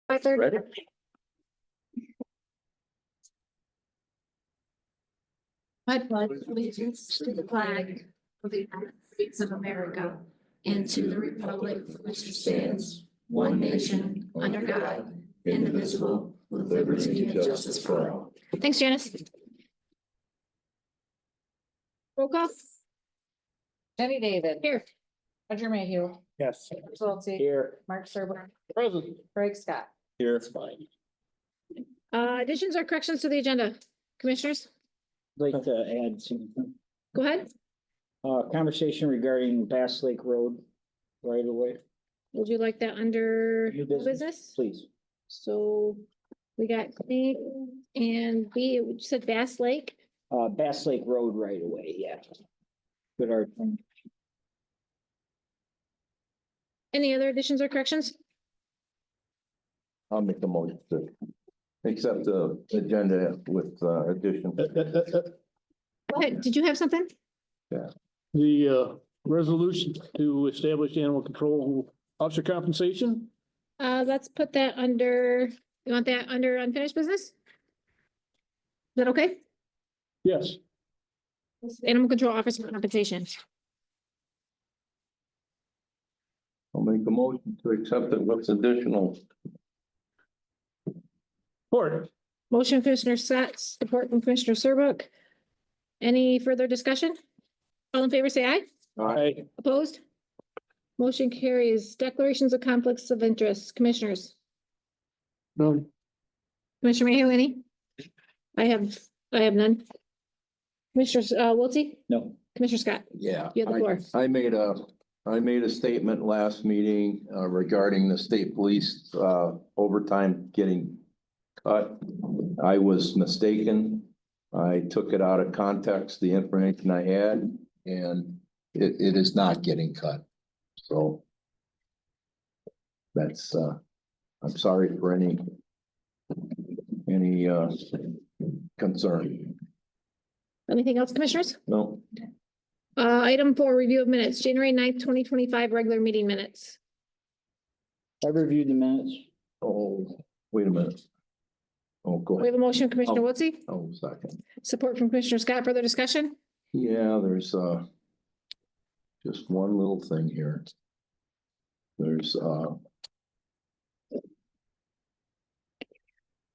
5:30. Ready? I pledge allegiance to the flag of the United States of America and to the republic for which it stands, one nation, under God, indivisible, with liberty and justice for all. Thanks, Janice. Roll call. Jenny David. Here. Roger Mayhew. Yes. Wiltie. Here. Mark Serbrook. Present. Craig Scott. Here. It's fine. Additions or corrections to the agenda? Commissioners, I'd like to add some, go ahead. conversation regarding Bass Lake Road right away, Would you like that under New new business. business? please. So we got A and B, you said Bass Lake. Bass Lake Road right away, yeah. Good art. Any other additions or corrections? I'll make the motion to accept the agenda with addition. Go ahead. Did you have something? The resolution to establish animal control officer compensation. Let's put that under, you want that under unfinished business? Is that okay? Yes. Animal control officer compensation. I'll make a motion to accept it with additional. Support. Motion Commissioner Scott, support from Commissioner Serbrook. Any further discussion? All in favor, say aye. Aye. Opposed? Motion carries. Declarations of conflicts of interest. Commissioners. No. Commissioner Mayhew, any? I have none. Commissioners, Wiltie, No, Commissioner Scott, Yeah. you have the floor. I made a statement last meeting regarding the state police overtime getting cut. I was mistaken. I took it out of context, the information I had, and it is not getting cut. So that's, I'm sorry for any concern. Anything else, commissioners? No, Item 4, review of minutes, January 9th, 2025, regular meeting minutes. I reviewed the minutes. oh, wait a minute. Oh, go We ahead. have a motion, Commissioner Oh. Wiltie, Oh, second. support from Commissioner Scott. Further discussion? Yeah, there's just one little thing here. There's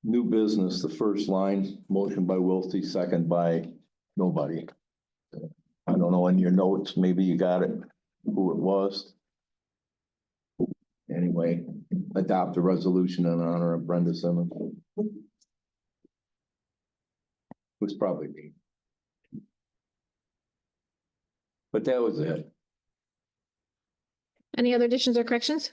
new business, the first line, motion by Wiltie, second by nobody. I don't know, in your notes, maybe you got it, who it was. Anyway, adopt a resolution in honor of Brenda Simmons. Was probably me. But that was it. Any other additions or corrections?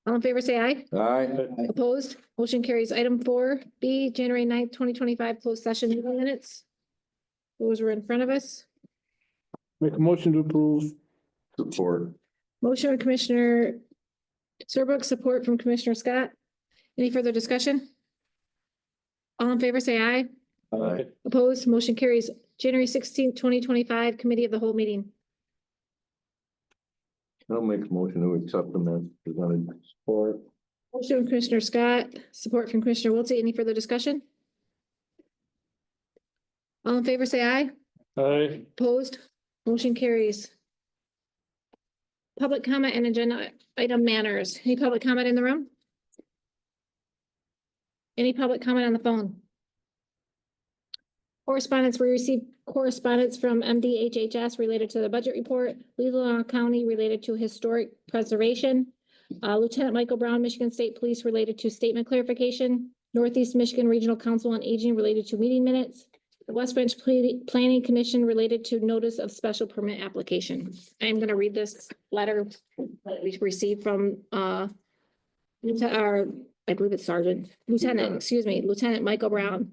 All in favor, say aye. Aye. Opposed? Motion carries. Item 4B, January 9th, 2025, closed session meeting minutes. Those were in front of us. Make a motion to approve. Support. Motion from Commissioner Serbrook, support from Commissioner Scott. Any further discussion? All in favor, say aye. Aye. Opposed? Motion carries. January 16th, 2025, committee of the whole meeting. I'll make a motion to accept them as presented. Support. Motion from Commissioner Scott, support from Commissioner Wiltie. Any further discussion? All in favor, say aye. Aye. Opposed? Motion carries. Public comment and agenda item manners. Any public comment in the room? Any public comment on the phone? Correspondence, we received correspondence from MDHHS related to the budget report, Leelanau County related to historic preservation, Lieutenant Michael Brown, Michigan State Police related to statement clarification, Northeast Michigan Regional Council on Aging related to meeting minutes, the West Branch Planning Commission related to notice of special permit application. I'm going to read this letter that we received from I believe it's Lieutenant Michael Brown.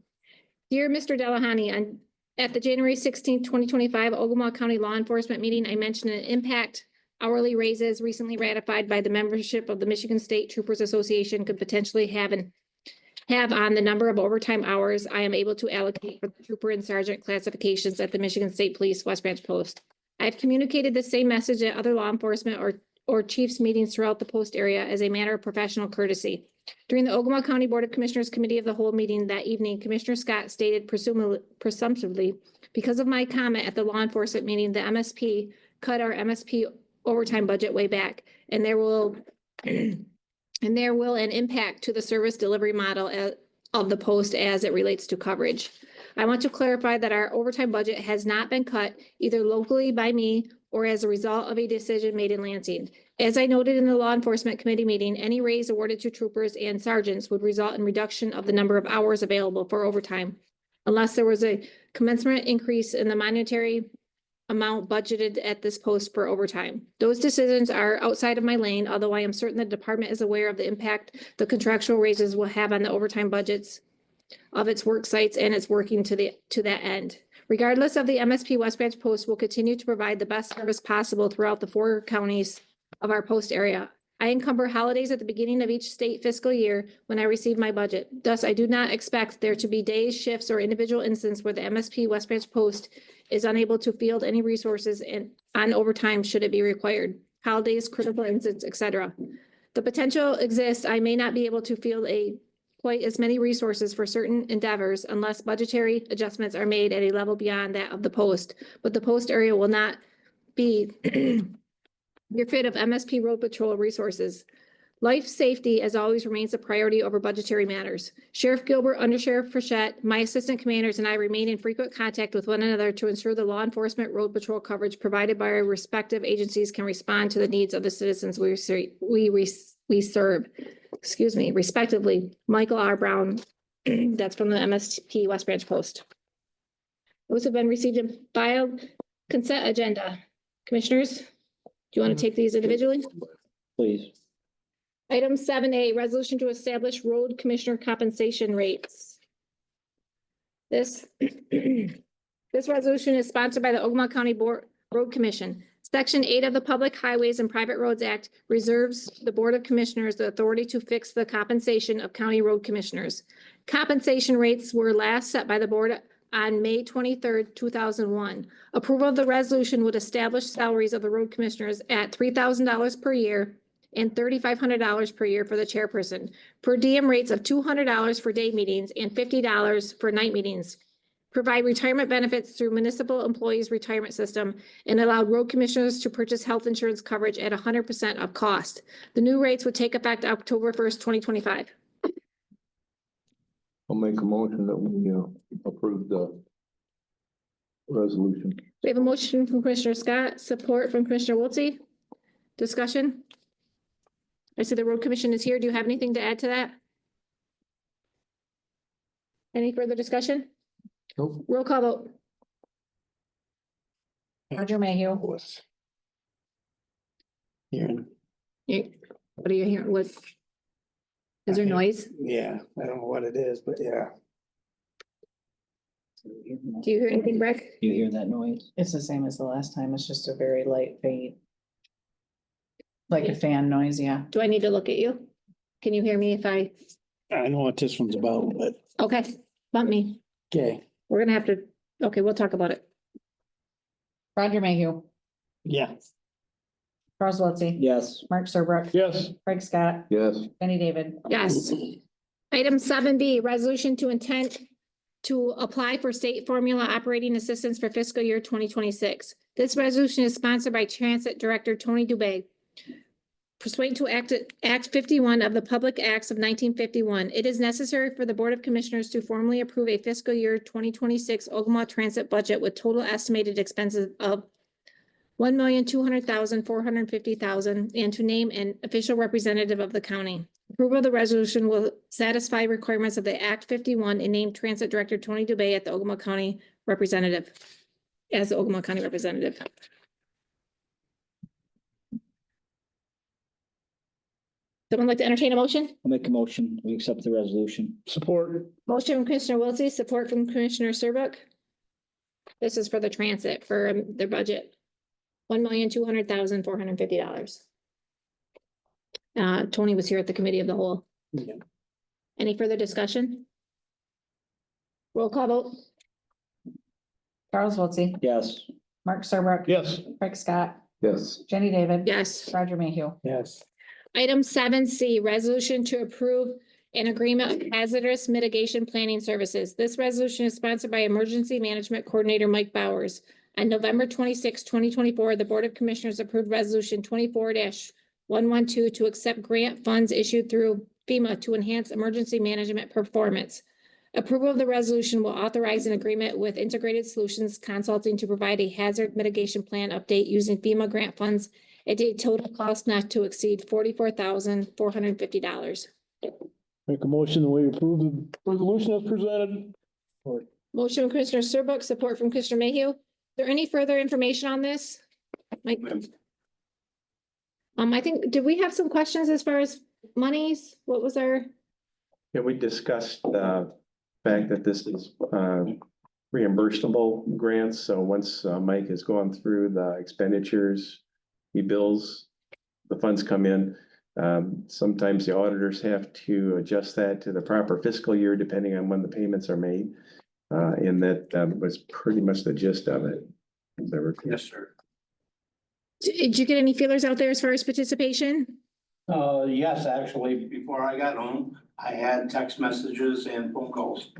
Dear Mr. Delahoney, at the January 16th, 2025 Ogemaw County Law Enforcement meeting, I mentioned an impact hourly raises recently ratified by the membership of the Michigan State Troopers Association could potentially have on the number of overtime hours I am able to allocate for the trooper and sergeant classifications at the Michigan State Police West Branch Post. I've communicated the same message at other law enforcement or chiefs meetings throughout the post area as a matter of professional courtesy. During the Ogemaw County Board of Commissioners Committee of the Whole meeting that evening, Commissioner Scott stated presumptively, because of my comment at the law enforcement meeting, the MSP cut our MSP overtime budget way back, and there will an impact to the service delivery model of the post as it relates to coverage. I want to clarify that our overtime budget has not been cut either locally by me or as a result of a decision made in Lansing. As I noted in the law enforcement committee meeting, any raise awarded to troopers and sergeants would result in reduction of the number of hours available for overtime, unless there was a commensurate increase in the monetary amount budgeted at this post for overtime. Those decisions are outside of my lane, although I am certain the department is aware of the impact the contractual raises will have on the overtime budgets of its work sites, and it's working to that end. Regardless of the MSP West Branch Post will continue to provide the best service possible throughout the 4 counties of our post area. I encumber holidays at the beginning of each state fiscal year when I receive my budget. Thus, I do not expect there to be days, shifts, or individual instances where the MSP West Branch Post is unable to field any resources on overtime should it be required. Holidays, critical incidents, etc. The potential exists. I may not be able to field quite as many resources for certain endeavors unless budgetary adjustments are made at a level beyond that of the post, but the post area will not be bereft of MSP road patrol resources. Life safety, as always, remains a priority over budgetary matters. Sheriff Gilbert, Under Sheriff Frechette, my assistant commanders, and I remain in frequent contact with one another to ensure the law enforcement road patrol coverage provided by our respective agencies can respond to the needs of the citizens we serve. Excuse me, respectively. Michael R. Brown, that's from the MSP West Branch Post. Those have been received and filed. Consent agenda. Commissioners, do you want to take these individually? Please. Item 7A, resolution to establish road commissioner compensation rates. This resolution is sponsored by the Ogemaw County Road Commission. Section 8 of the Public Highways and Private Roads Act reserves the Board of Commissioners the authority to fix the compensation of county road commissioners. Compensation rates were last set by the board on May 23rd, 2001. Approval of the resolution would establish salaries of the road commissioners at $3,000 per year and $3,500 per year for the chairperson. Per diem rates of $200 for day meetings and $50 for night meetings. Provide retirement benefits through municipal employees retirement system and allow road commissioners to purchase health insurance coverage at 100% of cost. The new rates would take effect October 1st, 2025. I'll make a motion that we approve the resolution. We have a motion from Commissioner Scott, support from Commissioner Wiltie. Discussion? I see the road commission is here. Do you have anything to add to that? Any further discussion? Nope. Roll call vote. Roger Mayhew, Was. Hearing, What are you hearing? What? Is there noise? yeah, I don't know what it is, but yeah. Do you hear anything, Rick? You hear that noise? it's the same as the last time. It's just a very light fade. Like a fan noise, yeah. Do I need to look at you? Can you hear me if I, I know what this one's about, but, okay, bump me. okay, We're gonna have to, okay, we'll talk about it. Roger Mayhew, yeah. Charles Wiltie, Yes. Mark Serbrook, Yes. Craig Scott, Yes. Jenny David. Yes. Item 7B, resolution to intent to apply for state formula operating assistance for fiscal year 2026. This resolution is sponsored by Transit Director Tony Dubay. Pursuant to Act 51 of the Public Acts of 1951, it is necessary for the Board of Commissioners to formally approve a fiscal year 2026 Ogemaw Transit budget with total estimated expenses of $1,200,450,000 and to name an official representative of the county. Approval of the resolution will satisfy requirements of the Act 51 and name Transit Director Tony Dubay as the Ogemaw County representative. Someone like to entertain a motion? I'll make a motion. We accept the resolution. Support. Motion from Commissioner Wiltie, support from Commissioner Serbrook. This is for the transit for their budget. $1,200,450. Tony was here at the committee of the whole. Yeah. Any further discussion? Roll call vote. Charles Wiltie, Yes. Mark Serbrook. Yes. Craig Scott, Yes. Jenny David. Yes. Roger Mayhew. yes, Item 7C, resolution to approve an agreement of hazardous mitigation planning services. This resolution is sponsored by Emergency Management Coordinator Mike Bowers. On November 26, 2024, the Board of Commissioners approved Resolution 24-112 to accept grant funds issued through FEMA to enhance emergency management performance. Approval of the resolution will authorize an agreement with Integrated Solutions Consulting to provide a hazard mitigation plan update using FEMA grant funds at a total cost not to exceed $44,450. make a motion that we approve the resolution as presented. Motion from Commissioner Serbuk, support from Commissioner Mayhew. Is there any further information on this? Mike? I think, did we have some questions as far as monies? What was our, Yeah, we discussed the fact that this is reimbursable grants. So once Mike has gone through the expenditures, he bills, the funds come in. Sometimes the auditors have to adjust that to the proper fiscal year, depending on when the payments are made. And that was pretty much the gist of it. Yes, sir. did you get any feelers out there as far as participation? Yes, actually, before I got home, I had text messages and phone calls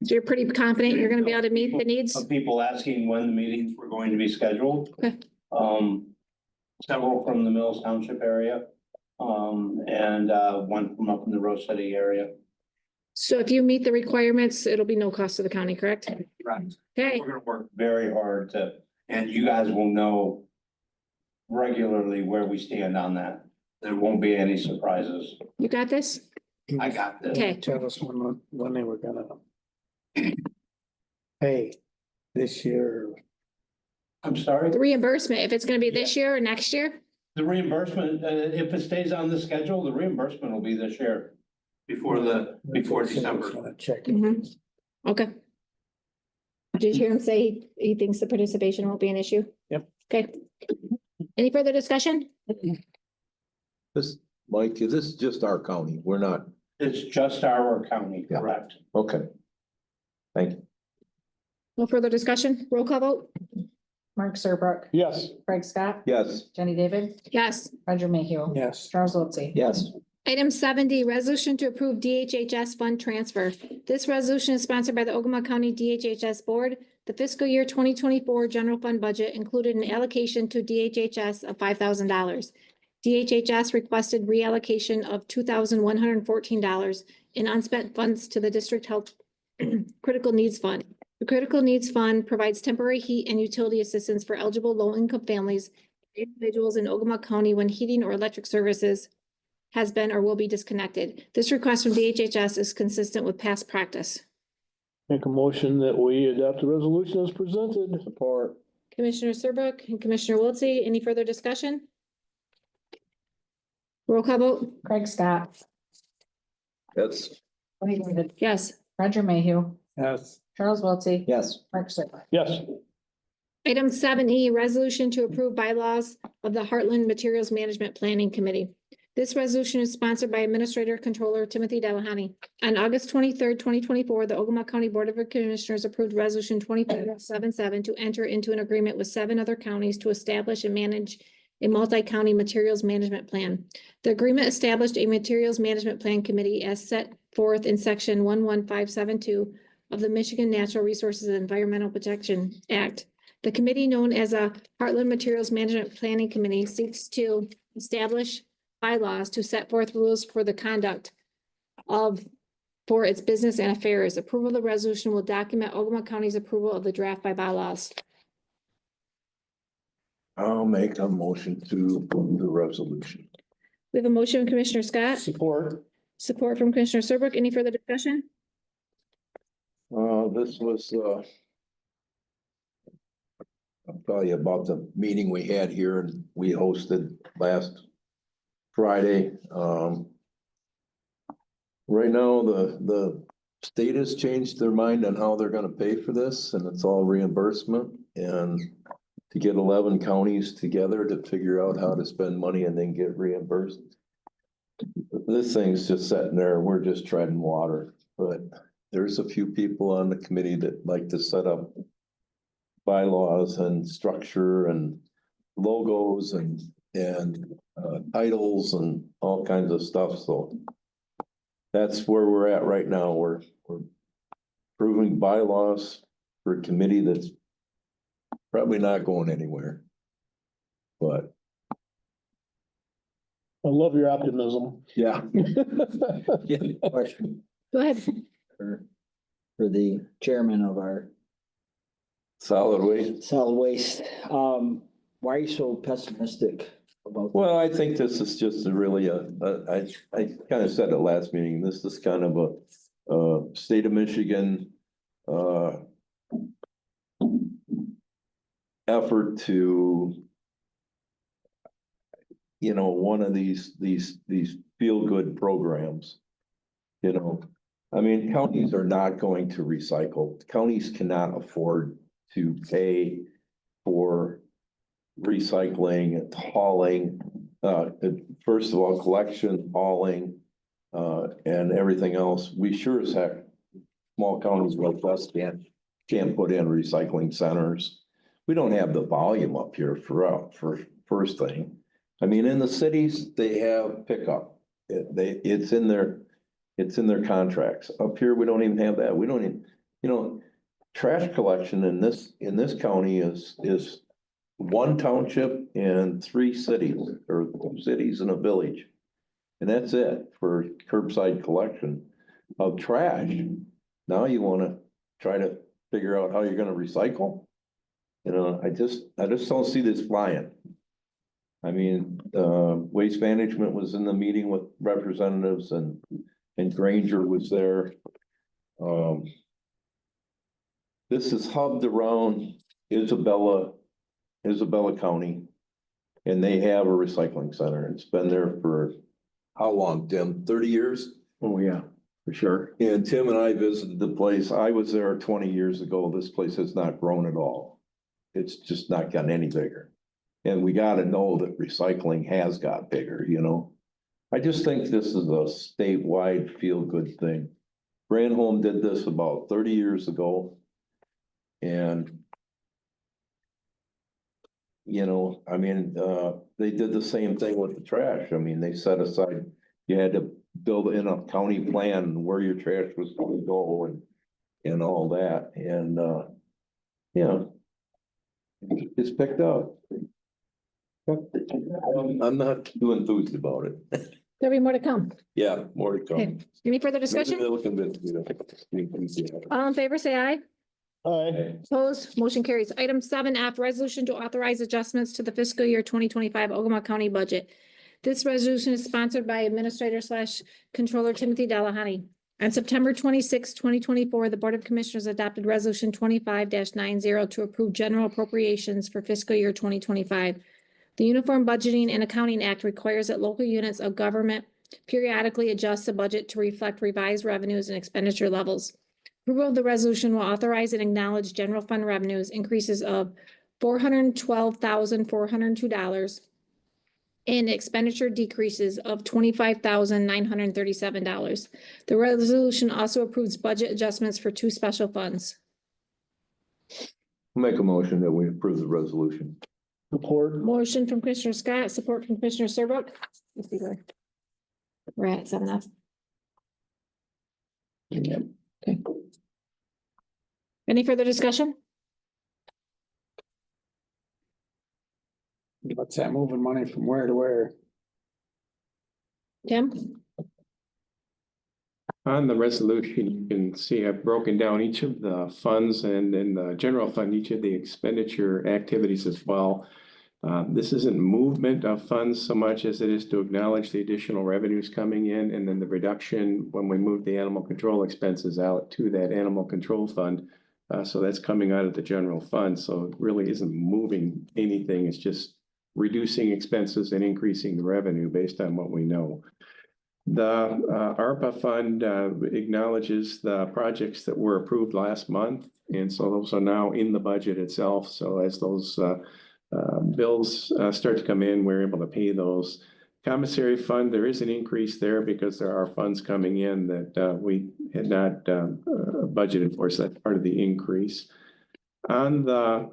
So you're pretty confident you're gonna be able to meet the needs? of people asking when the meetings were going to be scheduled. Okay. Several from the Mills Township area, and one from up in the Rose City area. So if you meet the requirements, it'll be no cost to the county, correct? Right. Okay, We're gonna work very hard and you guys will know regularly where we stand on that. There won't be any surprises. you got this? I got this. Okay. Tell us when they were gonna pay this year. I'm sorry? The reimbursement, if it's gonna be this year or next year? The reimbursement, if it stays on the schedule, the reimbursement will be this year. Before December. Check it. Mhm. Okay. Did you hear him say he thinks the participation won't be an issue? Yep. Okay. Any further discussion? This, Mike, is this just our county? We're not, It's just our county, Yeah. correct? okay. Thank you. No further discussion? Roll call vote? Mark Serbrook. Yes, Craig Scott. Yes. Jenny David. Yes. Roger Mayhew. yes, Charles Wiltie. Yes. Item 7D, resolution to approve DHHS fund transfer. This resolution is sponsored by the Ogemaw County DHHS Board. The fiscal year 2024 general fund budget included an allocation to DHHS of $5,000. DHHS requested reallocation of $2,114 in unspent funds to the District Health Critical Needs Fund. The Critical Needs Fund provides temporary heat and utility assistance for eligible low-income families, individuals in Ogemaw County when heating or electric services has been or will be disconnected. This request from DHHS is consistent with past practice. make a motion that we adopt the resolution as presented. Support. Commissioner Serbuk and Commissioner Wiltie, any further discussion? Roll call vote? Craig Scott. Yes. Jenny David. Yes. Roger Mayhew. Yes, Charles Wiltie. Yes. Mark Serbrook. yes, Item 7E, resolution to approve bylaws of the Heartland Materials Management Planning Committee. This resolution is sponsored by Administrator Controller Timothy Delahoney. On August 23rd, 2024, the Ogemaw County Board of Commissioners approved Resolution 2477 to enter into an agreement with 7 other counties to establish and manage a multi-county materials management plan. The agreement established a materials management plan committee as set forth in section 11572 of the Michigan Natural Resources and Environmental Protection Act. The committee, known as a Heartland Materials Management Planning Committee, seeks to establish bylaws to set forth rules for the conduct for its business and affairs. Approval of the resolution will document Ogemaw County's approval of the draft by bylaws. I'll make a motion to approve the resolution. We have a motion from Commissioner Scott, support, support from Commissioner Serbrook. Any further discussion? This was, I'll tell you about the meeting we had here and we hosted last Friday. Right now, the state has changed their mind on how they're gonna pay for this, and it's all reimbursement. And to get 11 counties together to figure out how to spend money and then get reimbursed. This thing's just sitting there, we're just treading water, but there's a few people on the committee that like to set up bylaws and structure and logos and titles and all kinds of stuff, so. That's where we're at right now. We're approving bylaws for a committee that's probably not going anywhere. But, I love your optimism. yeah. Question Go ahead. for the chairman of our Solid waste. solid waste. Why are you so pessimistic about? Well, I think this is just really I kind of said it last meeting, this is kind of a state of Michigan effort to, one of these feel-good programs. I mean, counties are not going to recycle. Counties cannot afford to pay for recycling, hauling, first of all, collection, hauling, and everything else. We sure as heck, small counties like us can't put in recycling centers. We don't have the volume up here for first thing. I mean, in the cities, they have pickup. It's in their contracts. Up here, we don't even have that. We don't even, trash collection in this county is one township and 3 cities, or 2 cities and a village. And that's it for curbside collection of trash. Now you wanna try to figure out how you're gonna recycle? I just don't see this flying. I mean, Waste Management was in the meeting with representatives and Granger was there. This is hubbed around Isabella County. And they have a recycling center. It's been there for how long, Tim? 30 years? Oh, yeah, for sure. And Tim and I visited the place. I was there 20 years ago. This place has not grown at all. It's just not gotten any bigger. And we got to know that recycling has got bigger, I just think this is a statewide feel-good thing. Granholm did this about 30 years ago. And, I mean, they did the same thing with the trash. I mean, they set aside, you had to build in a county plan where your trash was going to go and all that. And, it's picked up. I'm not too enthused about it. There'll be more to come. Yeah, more to Okay. come. Any further Maybe discussion? they'll convince me to- All in favor, say aye. Aye. Opposed, motion carries. Item 7F, resolution to authorize adjustments to the fiscal year 2025 Ogemaw County budget. This resolution is sponsored by Administrator / Controller Timothy Delahoney. On September 26, 2024, the Board of Commissioners adopted Resolution 25-90 to approve general appropriations for fiscal year 2025. The Uniform Budgeting and Accounting Act requires that local units of government periodically adjust the budget to reflect revised revenues and expenditure levels. Approval of the resolution will authorize and acknowledge general fund revenues increases of $412,402 and expenditure decreases of $25,937. The resolution also approves budget adjustments for 2 special funds. Make a motion that we approve the resolution. Support. Motion from Commissioner Scott, support from Commissioner Serbrook. Let's see where we're at 7F. Okay. Any further discussion? What's that moving money from where to where? Tim? On the resolution, you can see I've broken down each of the funds and in the general fund, each of the expenditure activities as well. This isn't movement of funds so much as it is to acknowledge the additional revenues coming in and then the reduction when we move the animal control expenses out to that animal control fund. So that's coming out of the general fund. So it really isn't moving anything. It's just reducing expenses and increasing the revenue based on what we know. The ARPA fund acknowledges the projects that were approved last month. And so those are now in the budget itself. So as those bills start to come in, we're able to pay those. Commissary fund, there is an increase there because there are funds coming in that we had not budgeted for. So that's part of the increase. On the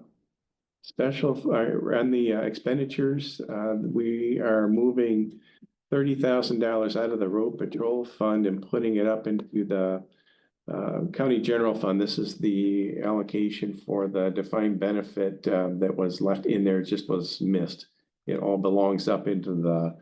On the expenditures, we are moving $30,000 out of the road patrol fund and putting it up into the county general fund. This is the allocation for the defined benefit that was left in there, just was missed. It all belongs up into the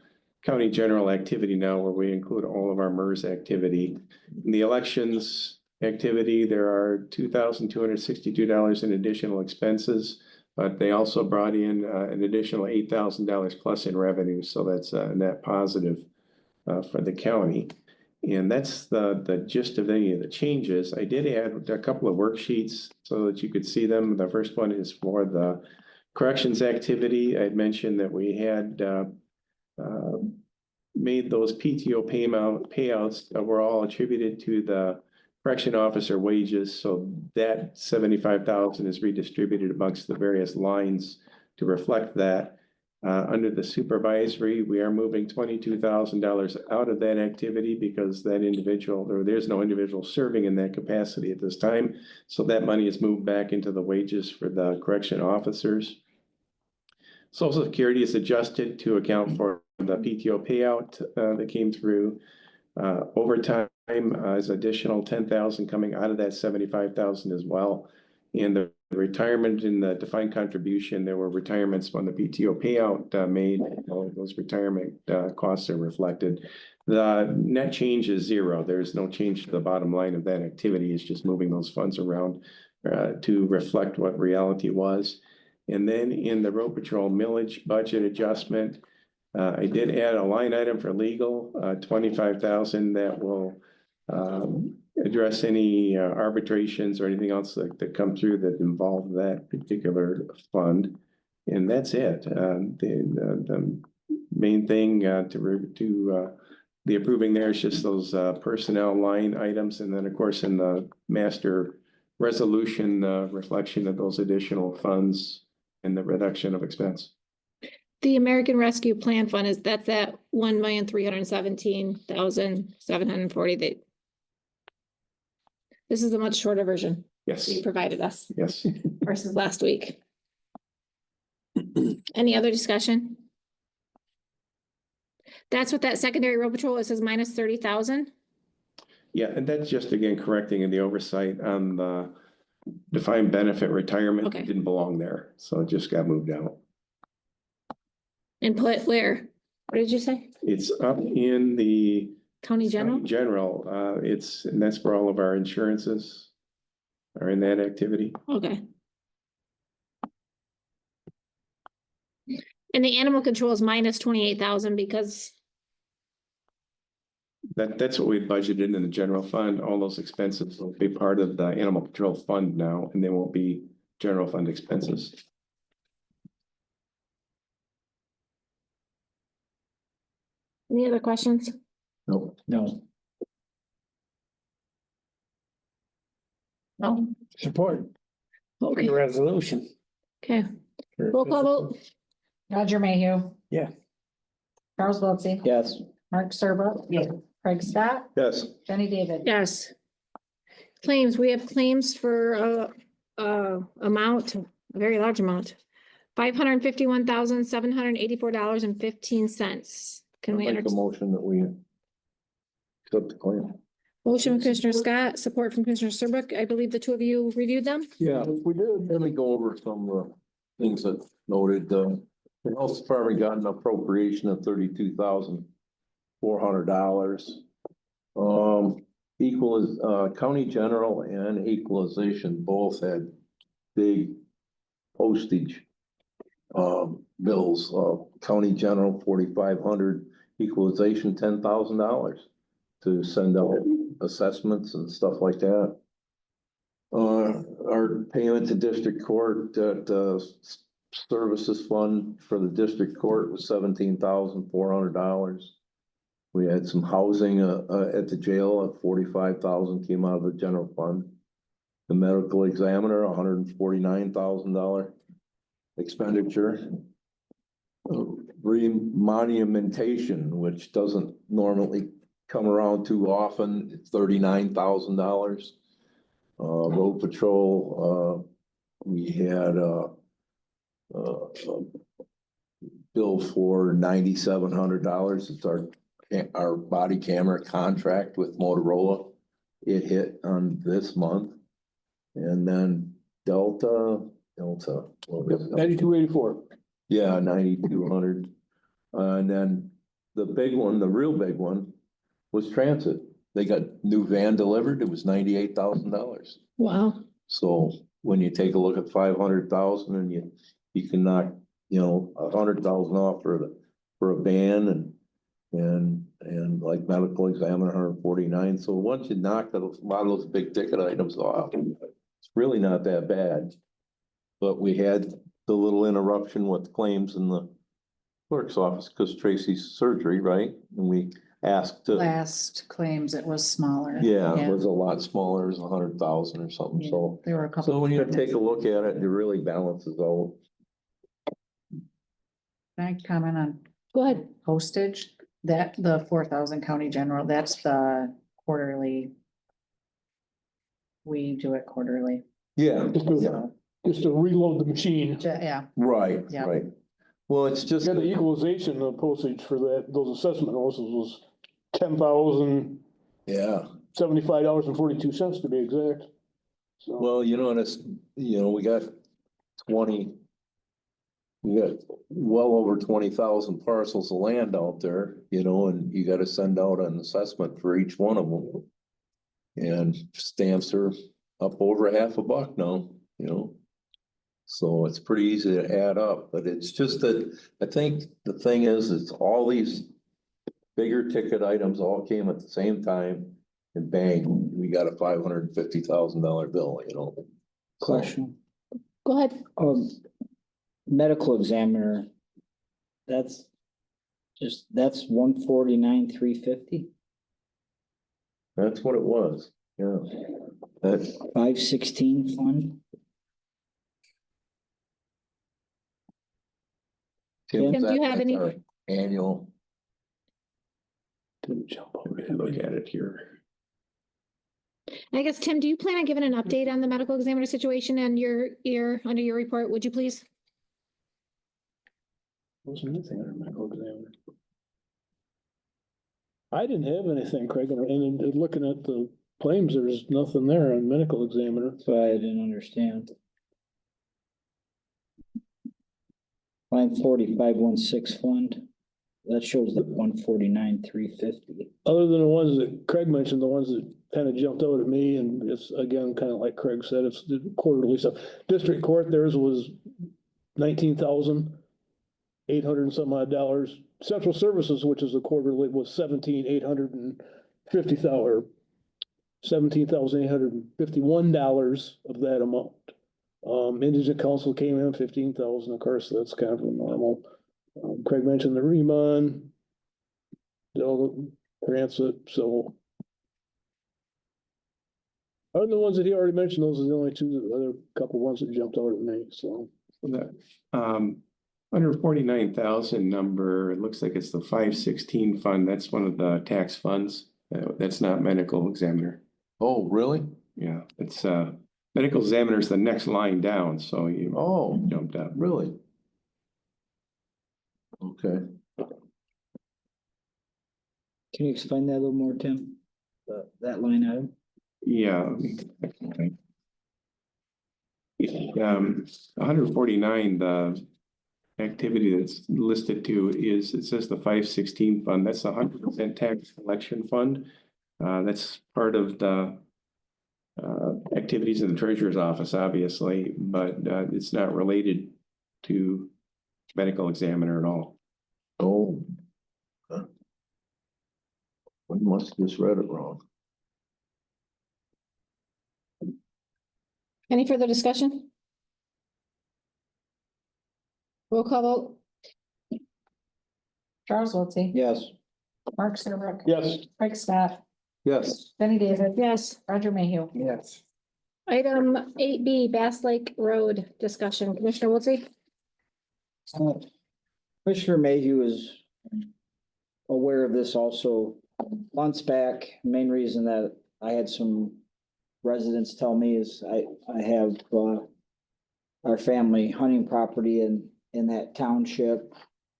county general activity now, where we include all of our MERS activity. In the elections activity, there are $2,262 in additional expenses, but they also brought in an additional $8,000 plus in revenue. So that's a net positive for the county. And that's the gist of any of the changes. I did add a couple of worksheets so that you could see them. The first one is for the corrections activity. I'd mentioned that we had made those PTO payouts were all attributed to the correction officer wages. So that 75,000 is redistributed amongst the various lines to reflect that. Under the supervisory, we are moving $22,000 out of that activity because that individual, there's no individual serving in that capacity at this time. So that money is moved back into the wages for the correction officers. Social Security is adjusted to account for the PTO payout that came through. Overtime is additional 10,000 coming out of that 75,000 as well. And the retirement in the defined contribution, there were retirements when the PTO payout made. Those retirement costs are reflected. The net change is zero. There's no change to the bottom line of that activity. It's just moving those funds around to reflect what reality was. And then in the road patrol millage budget adjustment, I did add a line item for legal, 25,000 that will address any arbitrations or anything else that come through that involve that particular fund. And that's it. The main thing to the approving there is just those personnel line items. And then of course in the master resolution, reflection of those additional funds and the reduction of expense. The American Rescue Plan Fund that's that 1,317,740 that. This is a much shorter version Yes, you provided us yes. versus last week. Any other discussion? That's what that secondary road patrol, it says minus 30,000. Yeah, and that's just again correcting in the oversight on the defined benefit retirement. Okay. It didn't belong there, so it just got moved out. And put where? What did you say? It's up in the County General? county general. And that's where all of our insurances are in that activity. Okay. And the animal control is minus 28,000 because, That's what we budgeted in the general fund. All those expenses will be part of the animal control fund now, and they won't be general fund expenses. any other questions? Nope. No. No. Support Okay, the resolution. okay. Roll call vote. Roger Mayhew. Yeah. Charles Wiltie. Yes. Mark Serbrook. Yeah. Craig Scott. Yes. Jenny David. Yes. Claims, we have claims for amount, a very large amount. $551,784.15. Can we Make a entertain? motion that we accept the claim. Motion from Commissioner Scott, support from Commissioner Serbrook. I believe the two of you reviewed them. Yeah, we did. Let me go over some things that noted. The health department got an appropriation of $32,400. County general and equalization both had big postage bills. County general 4,500, equalization $10,000 to send out assessments and stuff like that. Our payment to district court services fund for the district court was $17,400. We had some housing at the jail at $45,000 came out of the general fund. The medical examiner, $149,000 expenditure. Remonumentation, which doesn't normally come around too often, $39,000. Road patrol, we had bill for $9,700. It's our body camera contract with Motorola. It hit on this month. And then Delta, what was it? 9284. Yeah, 9,200. And then the big one, the real big one, was Transit. They got new van delivered. It was $98,000. Wow. So when you take a look at 500,000 and you can knock, 100,000 off for a van and like medical examiner, 149. So once you knock a lot of those big ticket items off, it's really not that bad. But we had the little interruption with claims in the clerk's office because Tracy's surgery, right? And we asked to, Last claims, it was smaller. yeah, it was a lot smaller, it was 100,000 or something, Yeah, so. there were a couple. So when you take a look at it, it really balances out. Can I comment on Go ahead. postage? That, the 4,000 county general, that's the quarterly. We do it quarterly. Yeah, Just to reload the machine. Yeah, right, Yeah. right. Well, it's just, Yeah, the equalization of postage for those assessment notices was $10,075.42 to be exact. So, well, and it's, we got well over 20,000 parcels of land out there, and you gotta send out an assessment for each one of them. And stamps are up over $50 now, So it's pretty easy to add up, but it's just that, I think the thing is, it's all these bigger ticket items all came at the same time. And bang, we got a $550,000 bill, So- Question, Go ahead. medical examiner, that's 149,350, That's what it was, yeah. That's, 516 fund. Tim, Tim, do you have that's any- our annual, didn't jump over We can look at it here. I guess, Tim, do you plan on giving an update on the medical examiner situation and under your report, would you please? Wasn't anything under medical examiner. I didn't have anything, Craig, and looking at the claims, there's nothing there on medical examiner. So I didn't understand. Line 4516 fund, that shows that 149,350. Other than the ones that Craig mentioned, the ones that kind of jumped out at me, and it's again, kind of like Craig said, it's the quarterly stuff. District Court, theirs was 19,800 and some odd dollars. Central Services, which is the quarterly, was 17,851 of that amount. Indigent Council came in 15,000, of course, that's kind of normal. Craig mentioned the Remon. They'll grants it, so. Other than the ones that he already mentioned, those are the only two, the other couple ones that jumped out at me, so. That, 149,000 number, it looks like it's the 516 fund. That's one of the tax funds. That's not medical examiner. oh, really? Yeah, it's, medical examiner is the next line down, so you Oh, jumped up. really? Okay. Can you explain that a little more, Tim? That line item? Yeah. 149, the activity that's listed to is, it says the 516 fund, that's the 100% tax collection fund. That's part of the activities in the treasurer's office, obviously, but it's not related to medical examiner at all. Oh. Huh. We must have just read it wrong. Any further discussion? Roll call vote. Charles Wiltie. Yes. Mark Serbrook. Yes. Craig Scott. Yes, Benny David. Yes. Roger Mayhew. Yes. Item 8B, Bass Lake Road discussion. Commissioner Wiltie? Commissioner Mayhew is aware of this also. Months back, main reason that I had some residents tell me is I have our family hunting property in that township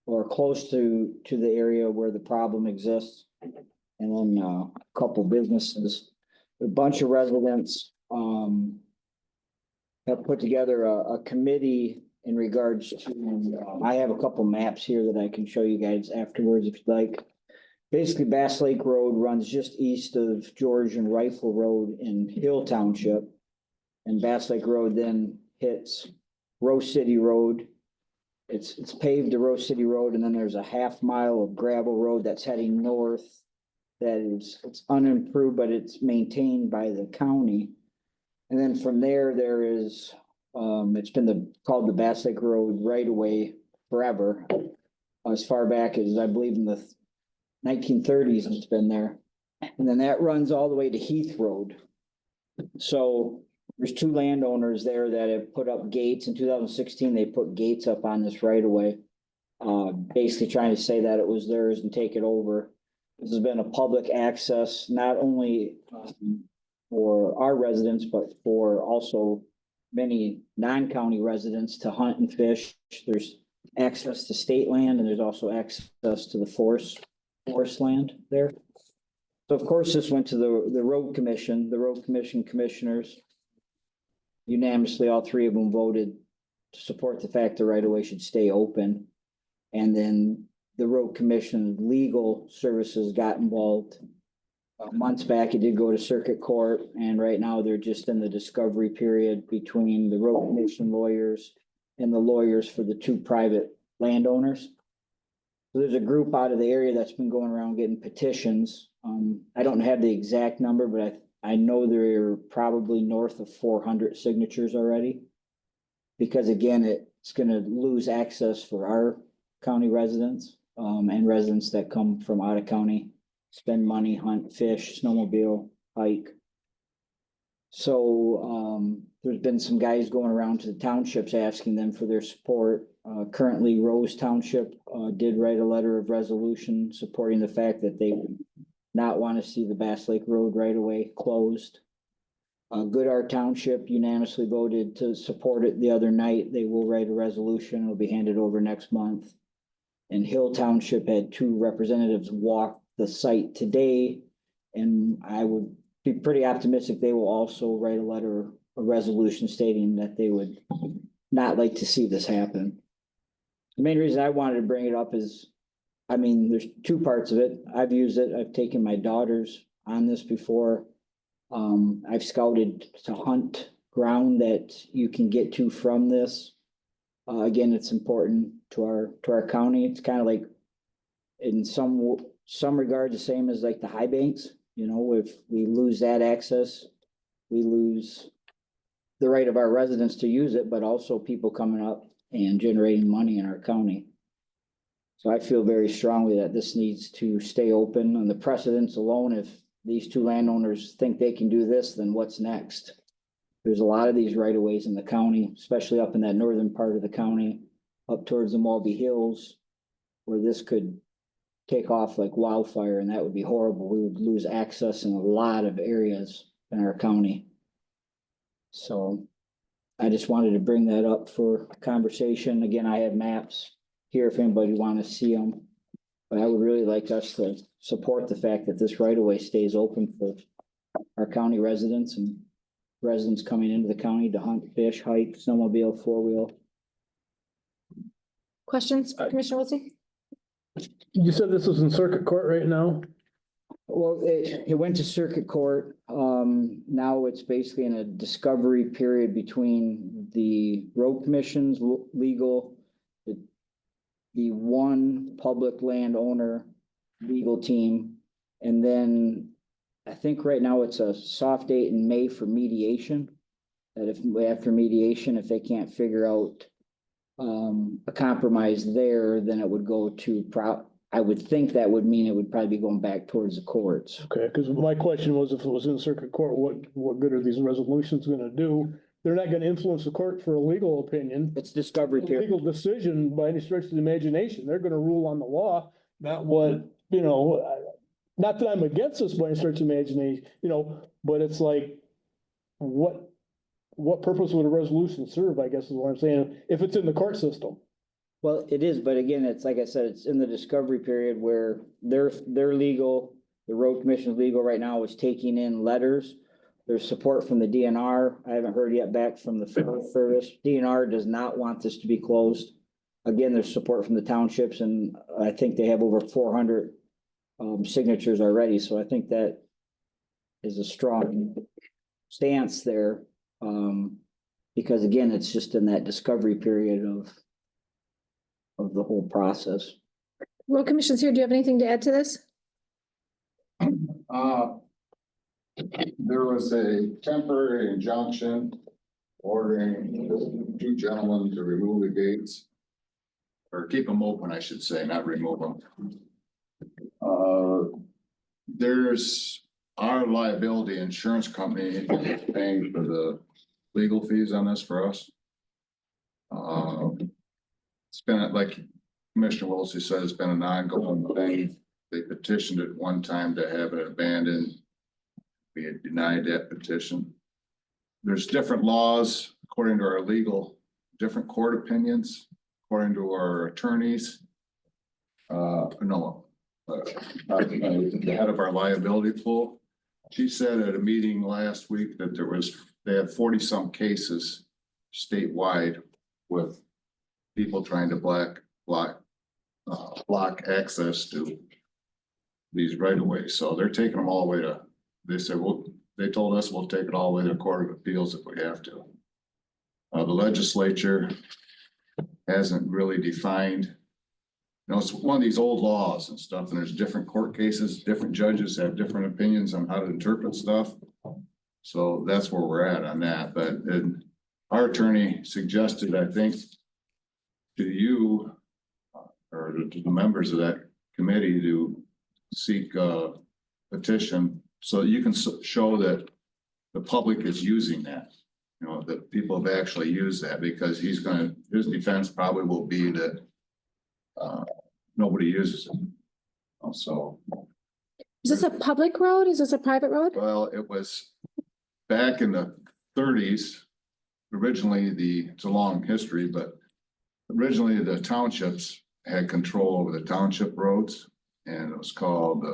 or close to the area where the problem exists. And then a couple businesses, a bunch of residents, have put together a committee in regards to, I have a couple maps here that I can show you guys afterwards if you'd like. Basically, Bass Lake Road runs just east of George and Rifle Road in Hill Township. And Bass Lake Road then hits Rose City Road. It's paved to Rose City Road, and then there's a half-mile of gravel road that's heading north. It's unimproved, but it's maintained by the county. And then from there is, it's been called the Bass Lake Road right away forever. As far back as I believe in the 1930s, it's been there. And then that runs all the way to Heath Road. So there's two landowners there that have put up gates. In 2016, they put gates up on this right away. Basically trying to say that it was theirs and take it over. This has been a public access, not only for our residents, but for also many non-county residents to hunt and fish. There's access to state land and there's also access to the forest land there. So of course, this went to the road commission, commissioners. Unanimously, all three of them voted to support the fact the right of way should stay open. And then the road commission legal services got involved. Months back, it did go to circuit court, and right now they're just in the discovery period between the road commission lawyers and the lawyers for the two private landowners. So there's a group out of the area that's been going around getting petitions. I don't have the exact number, but I know there are probably north of 400 signatures already. Because again, it's gonna lose access for our county residents, and residents that come from out of county, spend money, hunt, fish, snowmobile, hike. So, there's been some guys going around to the townships asking them for their support. Currently Rose Township, did write a letter of resolution supporting the fact that they would not want to see the Bass Lake Road right away closed. Goodart Township unanimously voted to support it the other night. They will write a resolution. It'll be handed over next month. And Hill Township had two representatives walk the site today. And I would be pretty optimistic they will also write a letter, a resolution stating that they would not like to see this happen. The main reason I wanted to bring it up is, I mean, there's two parts of it. I've used it. I've taken my daughters on this before. I've scouted to hunt ground that you can get to from this. Again, it's important to our county. It's kind of like in some regard the same as like the high banks. You know, if we lose that access, we lose the right of our residents to use it, but also people coming up and generating money in our county. So I feel very strongly that this needs to stay open. On the precedents alone, if these two landowners think they can do this, then what's next? There's a lot of these right of ways in the county, especially up in that northern part of the county, up towards the Mulvey Hills, where this could take off like wildfire, and that would be horrible. We would lose access in a lot of areas in our county. So I just wanted to bring that up for conversation. Again, I have maps here if anybody want to see them. But I would really like us to support the fact that this right of way stays open for our county residents and residents coming into the county to hunt, fish, hike, snowmobile, four-wheel. Questions, Commissioner Wiltie? You said this was in circuit court right now? Well, it went to circuit court. Now it's basically in a discovery period between the road commission's legal, the one public landowner legal team. And then I think right now it's a soft date in May for mediation. That if after mediation, if they can't figure out a compromise there, then it would go to I would think that would mean it would probably be going back towards the courts. Okay, because my question was if it was in circuit court, what good are these resolutions gonna do? They're not gonna influence the court for a legal opinion. It's discovery period. Legal decision by any stretch of the imagination. They're gonna rule on the law, not what, you know, not that I'm against this by any stretch of imagination, you know, but it's like, what what purpose would a resolution serve, I guess is what I'm saying, if it's in the court system? Well, it is, but again, it's like I said, it's in the discovery period where they're legal. The road commission's legal right now is taking in letters. There's support from the DNR. I haven't heard yet back from the Forest Service. DNR does not want this to be closed. Again, there's support from the townships, and I think they have over 400 signatures already, so I think that is a strong stance there. Because again, it's just in that discovery period of the whole process. Road Commission's here. Do you have anything to add to this? There was a temporary injunction ordering two gentlemen to remove the gates. Or keep them open, I should say, not remove them. There's our liability insurance company paying for the legal fees on this for us. It's been, like Commissioner Wilson said, it's been an ongoing thing. They petitioned it one time to have it abandoned. We had denied that petition. There's different laws according to our legal, different court opinions, according to our attorneys. The head of our liability pool, she said at a meeting last week that they had 40-some cases statewide with people trying to block access to these right of ways. So they're taking them all the way to, they said, well, they told us we'll take it all the way to the Court of Appeals if we have to. The legislature hasn't really defined, you know, it's one of these old laws and stuff, and there's different court cases, different judges have different opinions on how to interpret stuff. So that's where we're at on that, but our attorney suggested, I think, to you or to the members of that committee to seek a petition so that you can show that the public is using that, you know, that people have actually used that, because his defense probably will be that nobody uses it. So. Is this a public road? Is this a private road? Well, it was back in the 30s. Originally, it's a long history, but originally the townships had control over the township roads, and it was called,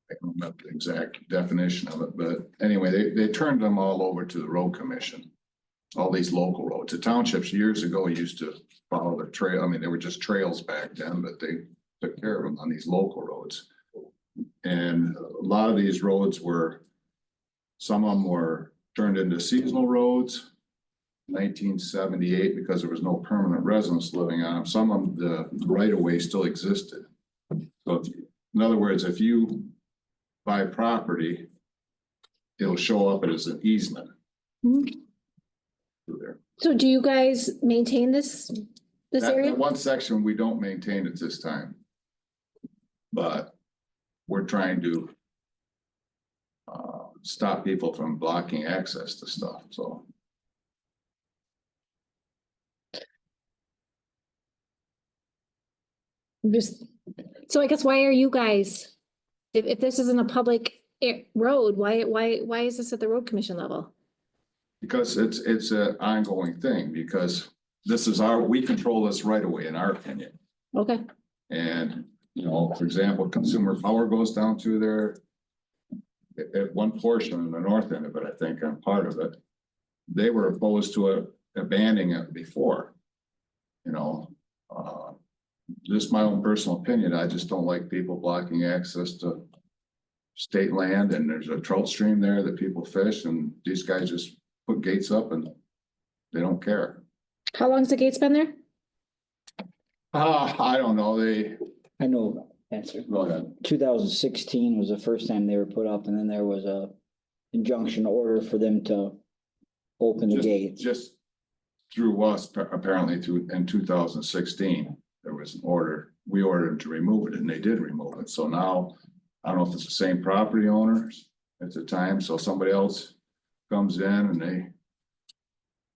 I don't remember the exact definition of it, but anyway, they turned them all over to the road commission. All these local roads. The townships years ago used to follow the trail. I mean, they were just trails back then, but they took care of them on these local roads. And a lot of these roads some of them were turned into seasonal roads. 1978, because there was no permanent residents living on them. Some of them, the right of way still existed. So in other words, if you buy property, it'll show up as an easement. Mhm. Through there. So do you guys maintain this area? That one section we don't maintain at this time. But we're trying to stop people from blocking access to stuff, so. So I guess why are you guys, if this isn't a public road, why is this at the road commission level? Because it's an ongoing thing, because this is we control this right away, in our opinion. Okay. And, you know, for example, Consumer Power goes down through there. At one portion in the north end of it, I think, I'm part of it. They were opposed to abandoning it before. You know, just my own personal opinion. I just don't like people blocking access to state land, and there's a trout stream there that people fish, and these guys just put gates up and they don't care. How long's the gates been there? I don't know. I know the answer. Go ahead. 2016 was the first time they were put up, and then there was a injunction order for them to open the gates. Just through us, apparently in 2016, there was an order. We ordered them to remove it, and they did remove it. So now, I don't know if it's the same property owners at the time, so somebody else comes in and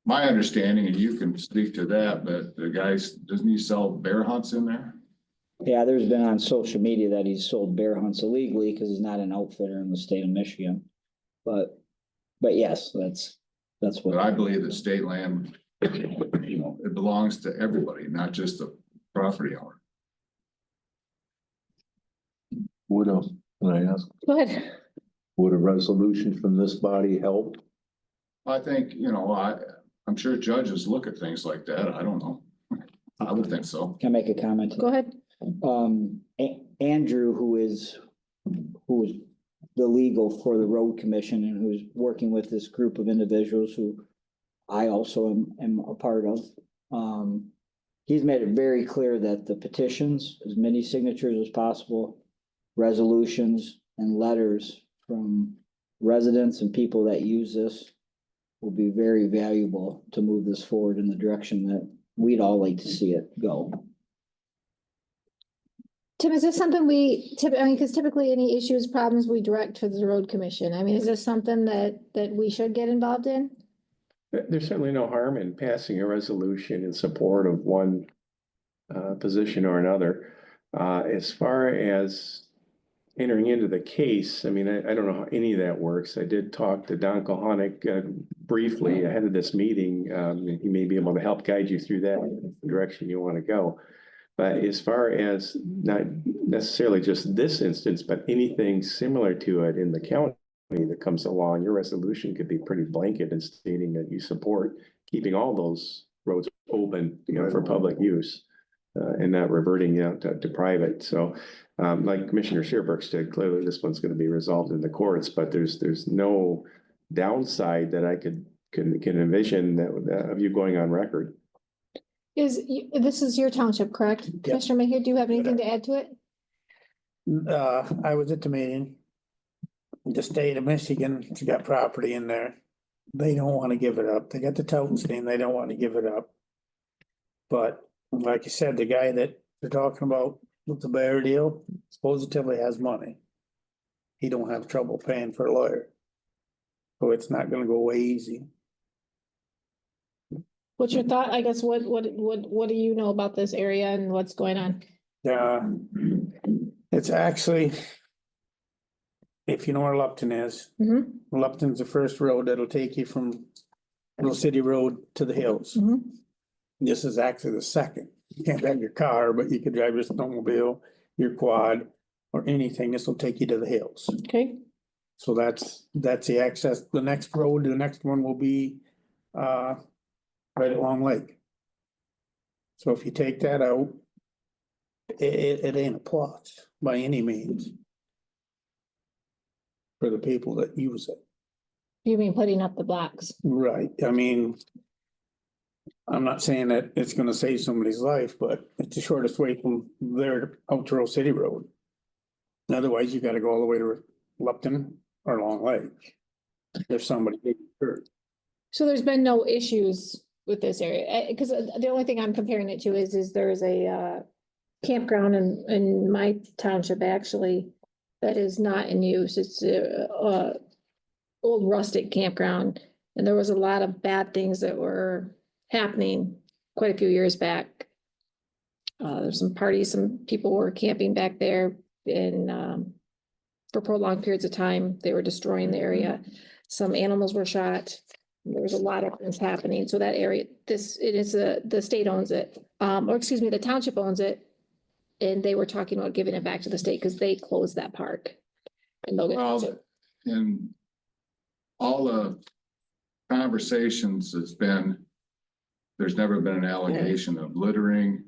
my understanding, and you can speak to that, but the guys, doesn't he sell bear hunts in there? Yeah, there's been on social media that he's sold bear hunts illegally because he's not an outfitter in the state of Michigan. But But yes, that's But I what, believe that state land, you know, it belongs to everybody, not just the property owner. Would a, can I ask, Go ahead. would a resolution from this body help? I think, you know, I'm sure judges look at things like that. I don't know. I would think so. can I make a comment? Go ahead. Andrew, who is the legal for the road commission and who's working with this group of individuals who I also am a part of. He's made it very clear that the petitions, as many signatures as possible, resolutions and letters from residents and people that use this will be very valuable to move this forward in the direction that we'd all like to see it go. Tim, is this something because typically any issues, problems, we direct to the road commission. I mean, is this something that we should get involved in? There's certainly no harm in passing a resolution in support of one position or another. As far as entering into the case, I mean, I don't know how any of that works. I did talk to Don Kohanic briefly ahead of this meeting. He may be able to help guide you through that direction you want to go. But as far as not necessarily just this instance, but anything similar to it in the county that comes along, your resolution could be pretty blanket in stating that you support keeping all those roads open, you know, for public use. And not reverting out to private. So like Commissioner Shearberg said, clearly this one's going to be resolved in the courts, but there's no downside that I can envision that of you going on record. This is your township, correct? Commissioner Mayhew, do you have anything to add to it? I was at the meeting. The state of Michigan's got property in there. They don't want to give it up. They got the totem thing. They don't want to give it up. But like you said, the guy that they're talking about with the bear deal supposedly has money. He don't have trouble paying for a lawyer. So it's not gonna go away easy. What's your thought? I guess what do you know about this area and what's going on? It's actually, if you know where Lupton is, Mhm. Lupton's the first road that'll take you from Little City Road to the hills. Mhm. This is actually the second. You can't drive your car, but you could drive your snowmobile, your quad, or anything. This will take you to the hills. Okay, So that's the access. The next road, the next one will be right at Long Lake. So if you take that out, it ain't a plus by any means for the people that use it. you mean putting up the blocks? Right, I mean, I'm not saying that it's gonna save somebody's life, but it's the shortest way from there out to Rose City Road. Otherwise, you gotta go all the way to Lupton or Long Lake. If somebody gets hurt. So there's been no issues with this area, because the only thing I'm comparing it to is there's a campground in my township actually that is not in use. It's a old rustic campground, and there was a lot of bad things that were happening quite a few years back. There's some parties, some people were camping back there and for prolonged periods of time, they were destroying the area. Some animals were shot. There was a lot of things happening. So that area, the state owns it, or excuse me, the township owns it. And they were talking about giving it back to the state because they closed that park. And they'll Well, get. in all the conversations, it's been, there's never been an allegation of littering,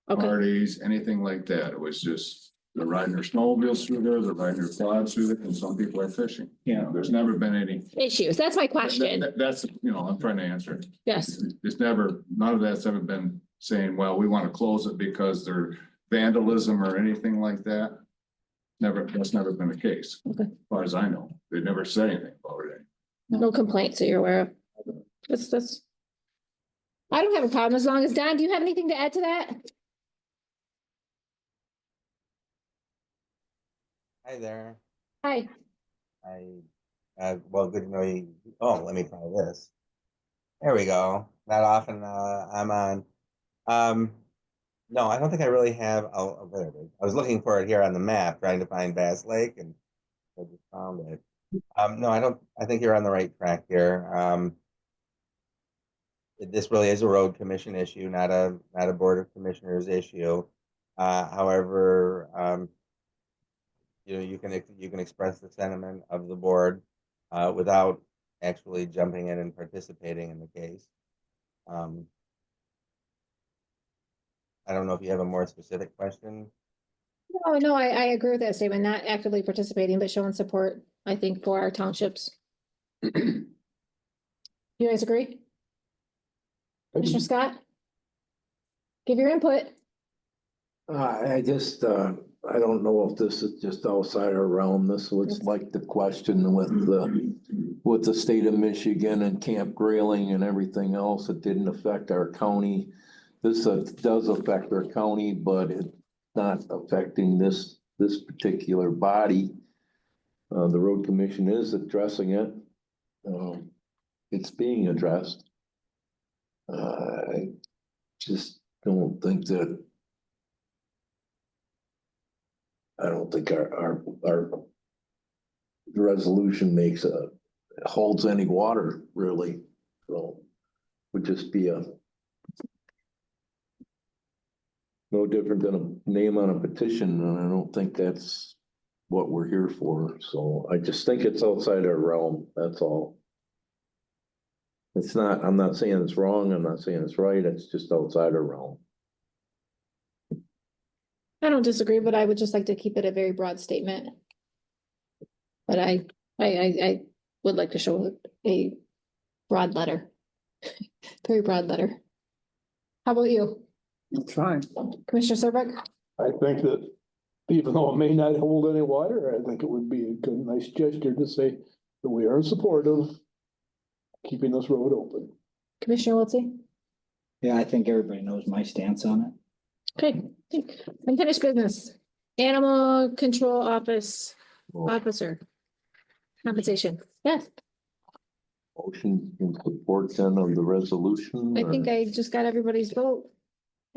Okay, parties, anything like that. It was just they're riding their snowmobiles through there, they're riding their quads through there, and some people are fishing. You know, there's never been any. issues. That's my question. That's, you know, I'm trying to answer it. Yes. It's never, none of that's ever been saying, well, we want to close it because they're vandalism or anything like that. Never, that's never been the case. Okay. As far as I know, they never said anything about it. No complaints that you're aware of. That's. I don't have a problem as long as Don, do you have anything to add to that? Hi there. Hi. Well, good to know you. Oh, let me try this. There we go. Not often I'm on. No, I don't think I really have. Oh, there it is. I was looking for it here on the map, trying to find Bass Lake, and I just found it. No, I think you're on the right track here. This really is a road commission issue, not a board of commissioners issue. However, you can express the sentiment of the board, without actually jumping in and participating in the case. I don't know if you have a more specific question. No, I agree with that statement, not actively participating, but showing support, I think, for our townships. You guys agree? Commissioner Scott? Give your input. I just, I don't know if this is just outside our realm. This was like the question with the state of Michigan and Camp Grayling and everything else. It didn't affect our county. This does affect our county, but it's not affecting this particular body. The road commission is addressing it. It's being addressed. I just don't think that. I don't think our resolution holds any water, really. So would just be no different than a name on a petition, and I don't think that's what we're here for. So I just think it's outside our realm, that's all. It's not, I'm not saying it's wrong, I'm not saying it's right, it's just outside our realm. I don't disagree, but I would just like to keep it a very broad statement. But I would like to show a broad letter. Very broad letter. How about you? That's fine. Commissioner Serbrook? I think that even though it may not hold any water, I think it would be a good, nice gesture to say that we are in support of keeping this road open. Commissioner Wiltie? Yeah, I think everybody knows my stance on it. Okay, unfinished business. Animal Control Officer. Compensation. Yes, Motion in support then of the resolution. I think I just got everybody's vote,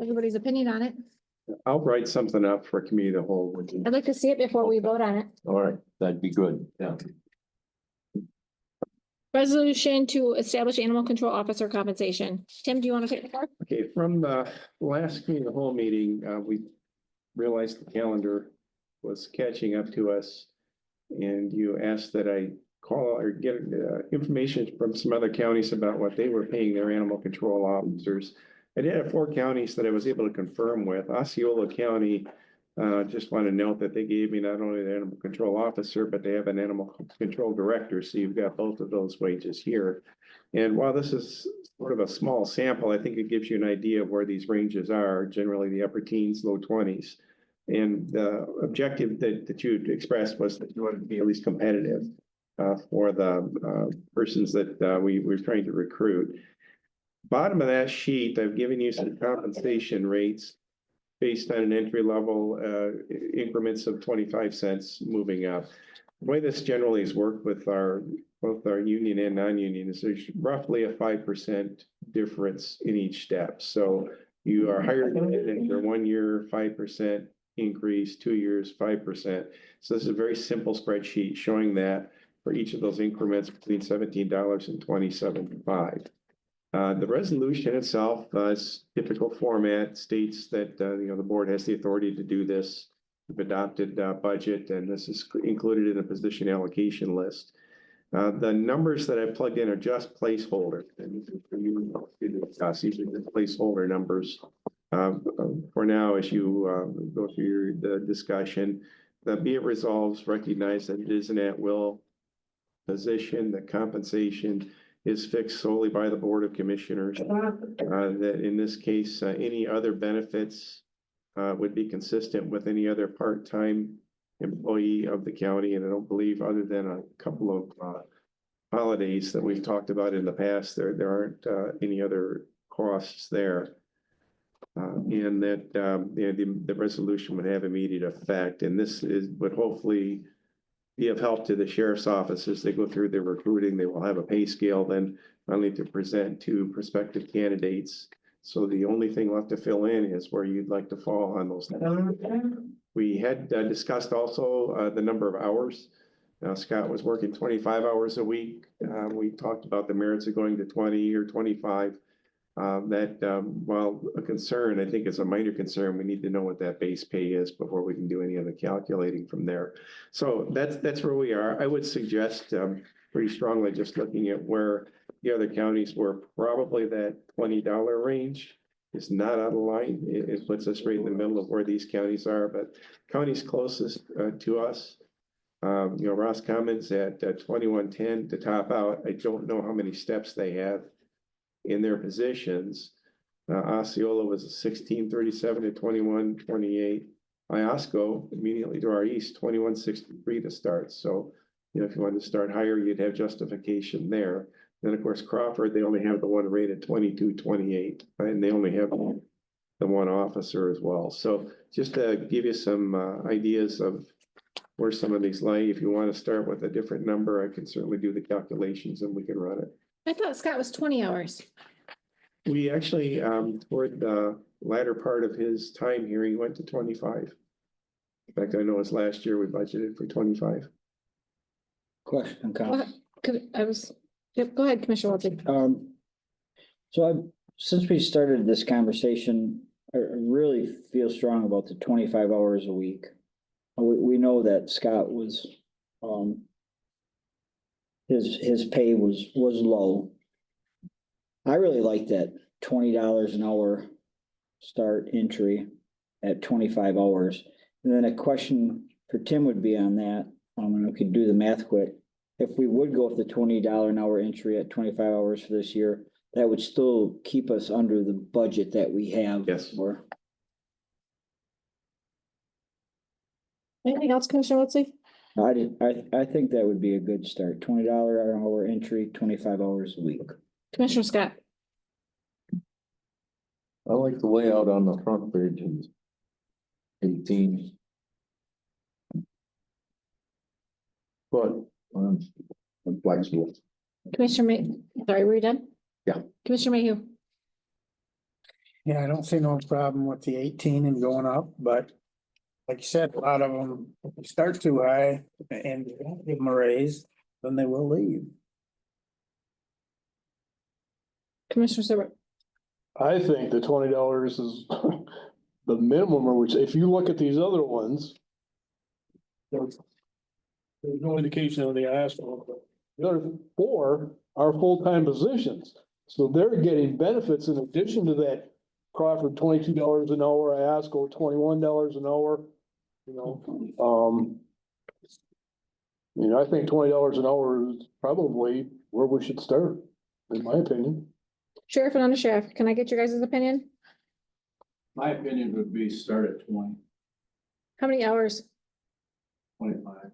everybody's opinion on it. I'll write something up for committee of the whole. I'd like to see it before we vote on it. All right, that'd be good, yeah. Resolution to establish animal control officer compensation. Tim, do you want to take the floor? Okay, from the last committee of the whole meeting, we realized the calendar was catching up to us. And you asked that I call or get information from some other counties about what they were paying their animal control officers. I did have 4 counties that I was able to confirm with. Osceola County, just want to note that they gave me not only the animal control officer, but they have an animal control director. So you've got both of those wages here. And while this is sort of a small sample, I think it gives you an idea of where these ranges are, generally the upper teens, low 20s. And the objective that you expressed was that you wanted to be at least competitive for the persons that we were trying to recruit. Bottom of that sheet, I've given you some compensation rates based on an entry level increments of 25 cents moving up. The way this generally has worked with both our union and non-union is there's roughly a 5% difference in each step. So you are hired in for 1 year, 5% increase, 2 years, 5%. So this is a very simple spreadsheet showing that for each of those increments between $17 and $27.5. The resolution itself, typical format, states that the board has the authority to do this. We've adopted budget, and this is included in the position allocation list. The numbers that I plugged in are just placeholder. And these are the placeholder numbers. For now, as you go through the discussion, be it resolves, recognize that it is an at-will position, that compensation is fixed solely by the Board of Commissioners. That in this case, any other benefits would be consistent with any other part-time employee of the county. And I don't believe, other than a couple of holidays that we've talked about in the past, there aren't any other costs there. And that the resolution would have immediate effect. And this would hopefully be of help to the sheriff's office as they go through their recruiting. They will have a pay scale then only to present to prospective candidates. So the only thing left to fill in is where you'd like to fall on those. We had discussed also the number of hours. Scott was working 25 hours a week. We talked about the merits of going to 20 or 25. While a concern, I think it's a minor concern, we need to know what that base pay is before we can do any of the calculating from there. So that's where we are. I would suggest pretty strongly just looking at where the other counties were, probably that $20 range is not out of line. It puts us right in the middle of where these counties are, but counties closest to us, Roscommon's at 2110 to top out. I don't know how many steps they have in their positions. Osceola was a 1637 to 2128. Iosco immediately to our east, 2163 to start. So, if you wanted to start higher, you'd have justification there. Then, of course, Crawford, they only have the one rate at 2228, and they only have the one officer as well. So just to give you some ideas of where some of these lie, if you want to start with a different number, I can certainly do the calculations and we can run it. I thought Scott was 20 hours. We actually, toward the latter part of his time here, he went to 25. In fact, I know it's last year we budgeted for 25. Question, comment? Yep, go ahead, Commissioner Wiltie. Since we started this conversation, I really feel strong about the 25 hours a week. We know that Scott was, his pay was low. I really like that $20 an hour start entry at 25 hours. And then a question for Tim would be on that, and we could do the math quick. If we would go with the $20 an hour entry at 25 hours for this year, that would still keep us under the budget that we have. Yes. For. Anything else, Commissioner Wiltie? I think that would be a good start. $20 an hour entry, 25 hours a week. Commissioner Scott? I like the layout on the front page and 18. But I'm flexible. Sorry, were you done? Yeah. Commissioner Mayhew? Yeah, I don't see no problem with the 18 and going up, but like you said, a lot of them, if you start too high and you don't give them a raise, then they will leave. Commissioner Serbrook? I think the $20 is the minimum, which if you look at these other ones, there's no indication of the asphalt, but the other four are full-time positions. So they're getting benefits in addition to that. Crawford, $22 an hour, Iosco, $21 an hour, I think $20 an hour is probably where we should start, in my opinion. Sheriff and Undersheriff, can I get your guys' opinion? My opinion would be start at 20, How many hours? 25.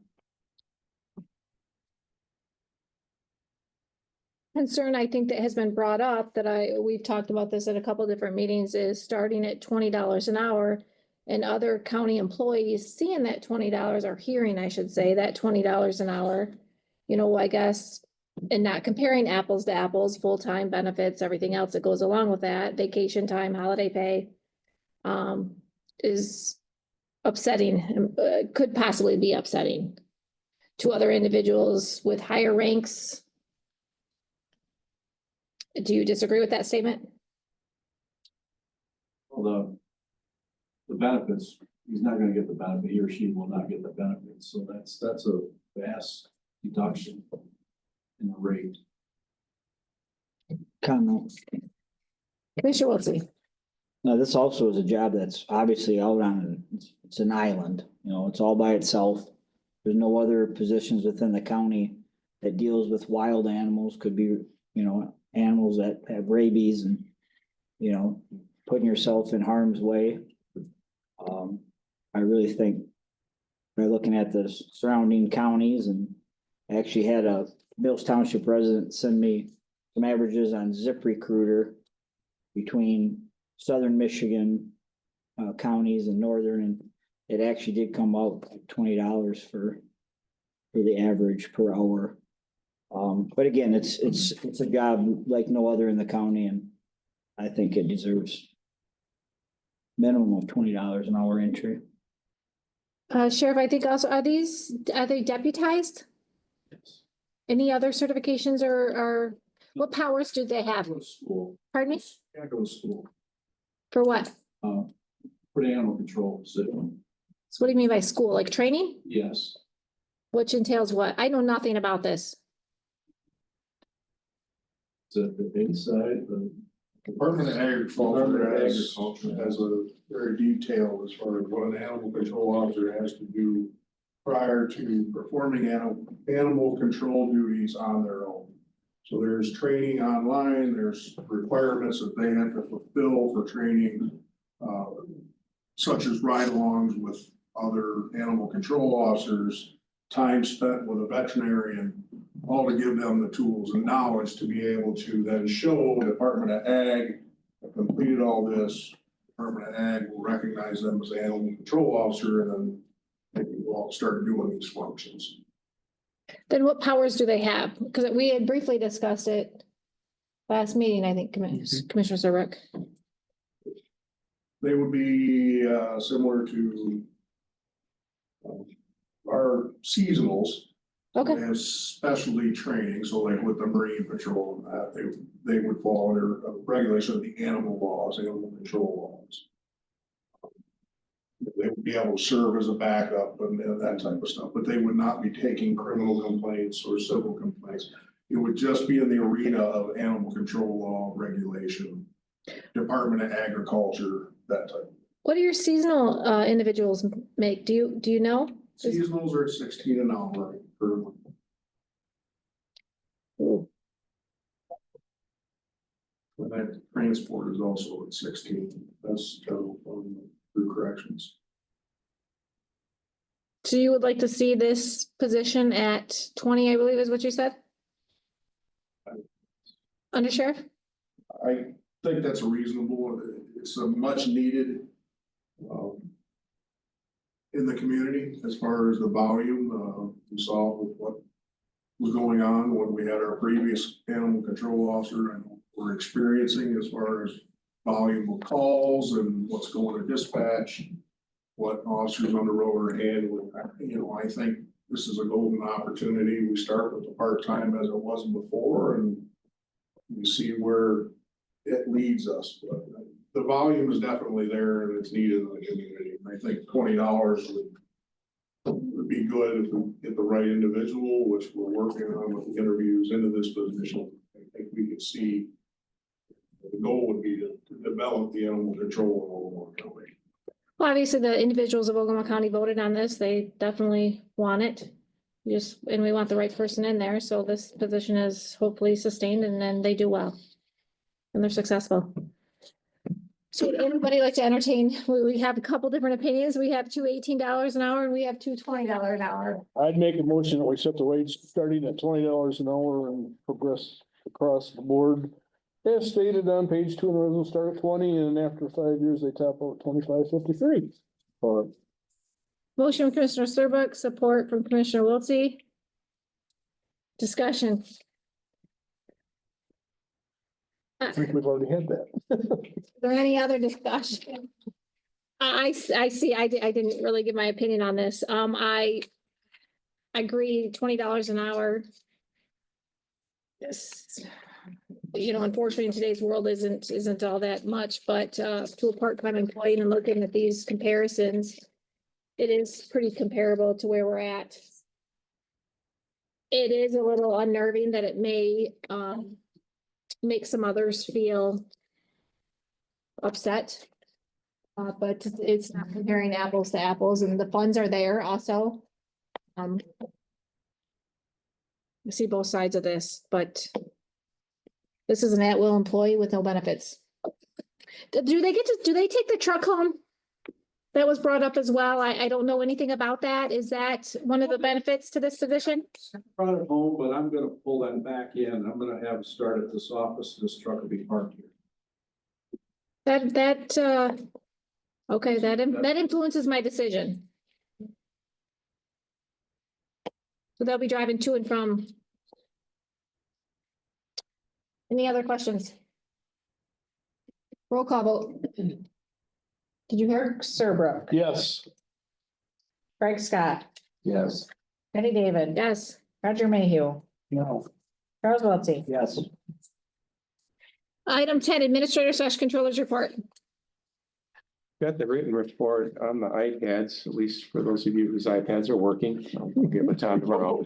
Concern I think that has been brought up that we've talked about this at a couple different meetings is starting at $20 an hour. And other county employees seeing that $20 or hearing, I should say, that $20 an hour. I guess, and not comparing apples to apples, full-time benefits, everything else that goes along with that, vacation time, holiday pay. Is upsetting, could possibly be upsetting to other individuals with higher ranks. Do you disagree with that statement? Well, the benefits, he's not gonna get the benefit, he or she will not get the benefits, so that's a vast deduction in the rate. Comment. Commissioner Wiltie? Now, this also is a job that's obviously out on, it's an island, it's all by itself. There's no other positions within the county that deals with wild animals, could be, animals that have rabies and, putting yourself in harm's way. I really think by looking at the surrounding counties, and I actually had a Mills Township resident send me some averages on ZipRecruiter between southern Michigan counties and northern, and it actually did come out like $20 for the average per hour. But again, it's a job like no other in the county, and I think it deserves minimum of $20 an hour entry. Sheriff, I think also, are they deputized? Any other certifications or what powers do they have? Go to school, Pardon me? yeah, go to school, For what? for the animal control, so, So what do you mean by school? Like training? yes. Which entails what? I know nothing about this. So the inside, the. Department of Agriculture has a very detailed as far as what an animal control officer has to do prior to performing animal control duties on their own. So there's training online, there's requirements that they have to fulfill for training, such as ride-alongs with other animal control officers, time spent with a veterinarian, all to give them the tools and knowledge to be able to then show Department of Ag, have completed all this. Department of Ag will recognize them as an animal control officer, and then they can go out and start doing these functions. Then what powers do they have? Because we had briefly discussed it last meeting, I think, Commissioner Serbrook. They would be similar to our seasonals. Okay, They have specialty training, so like with the Marine Patrol, they would fall under regulation of the animal laws, animal control laws. They would be able to serve as a backup and that type of stuff, but they would not be taking criminal complaints or civil complaints. It would just be in the arena of animal control law regulation, Department of Agriculture, that type. what do your seasonal individuals make? Do you know? Seasonals are at 16 an hour per month. Ooh, And that transport is also at 16. That's general fund through corrections. So you would like to see this position at 20, I believe is what you said? Under sheriff? I think that's reasonable. It's a much needed in the community as far as the volume. We saw with what was going on when we had our previous animal control officer, and we're experiencing as far as volume of calls and what's going to dispatch, what officers on the road are handling. I think this is a golden opportunity. We start with the part-time as it was before, and you see where it leads us. But the volume is definitely there and it's needed in the community. I think $20 would be good if we get the right individual, which we're working on with the interviews into this position. I think we could see the goal would be to develop the animal control in Ogemaw County. Well, obviously, the individuals of Ogemaw County voted on this. They definitely want it. And we want the right person in there, so this position is hopefully sustained and then they do well. And they're successful. So would anybody like to entertain, we have a couple different opinions. We have two $18 an hour and we have two $20 an hour. I'd make a motion that we set the wage starting at $20 an hour and progress across the board. As stated on page 2, and we'll start at 20, and after 5 years, they top out 25.53. Or Motion from Commissioner Serbrook, support from Commissioner Wiltie. Discussion. I think we've already had that. Is there any other discussion? I see, I didn't really give my opinion on this. I agree, $20 an hour. Yes. Unfortunately, in today's world isn't all that much, but to a part-time employee and looking at these comparisons, it is pretty comparable to where we're at. It is a little unnerving that it may make some others feel upset. But it's not comparing apples to apples, and the funds are there also. I see both sides of this, but this is an at-will employee with no benefits. Do they take the truck home? That was brought up as well. I don't know anything about that. Is that one of the benefits to this position? Brought it home, but I'm gonna pull that back in. I'm gonna have it start at this office. This truck will be parked here. Okay, that influences my decision. So they'll be driving to and from. Any other questions? Roll call vote. Did you hear Serbrook? Yes. Craig Scott, Yes. Jenny David, Yes. Roger Mayhew, No. Charles Wiltie. Yes. Item 10, Administrator/Controller's Report. Got the written report on the iPads, at least for those of you whose iPads are working. I'll get with Tom tomorrow.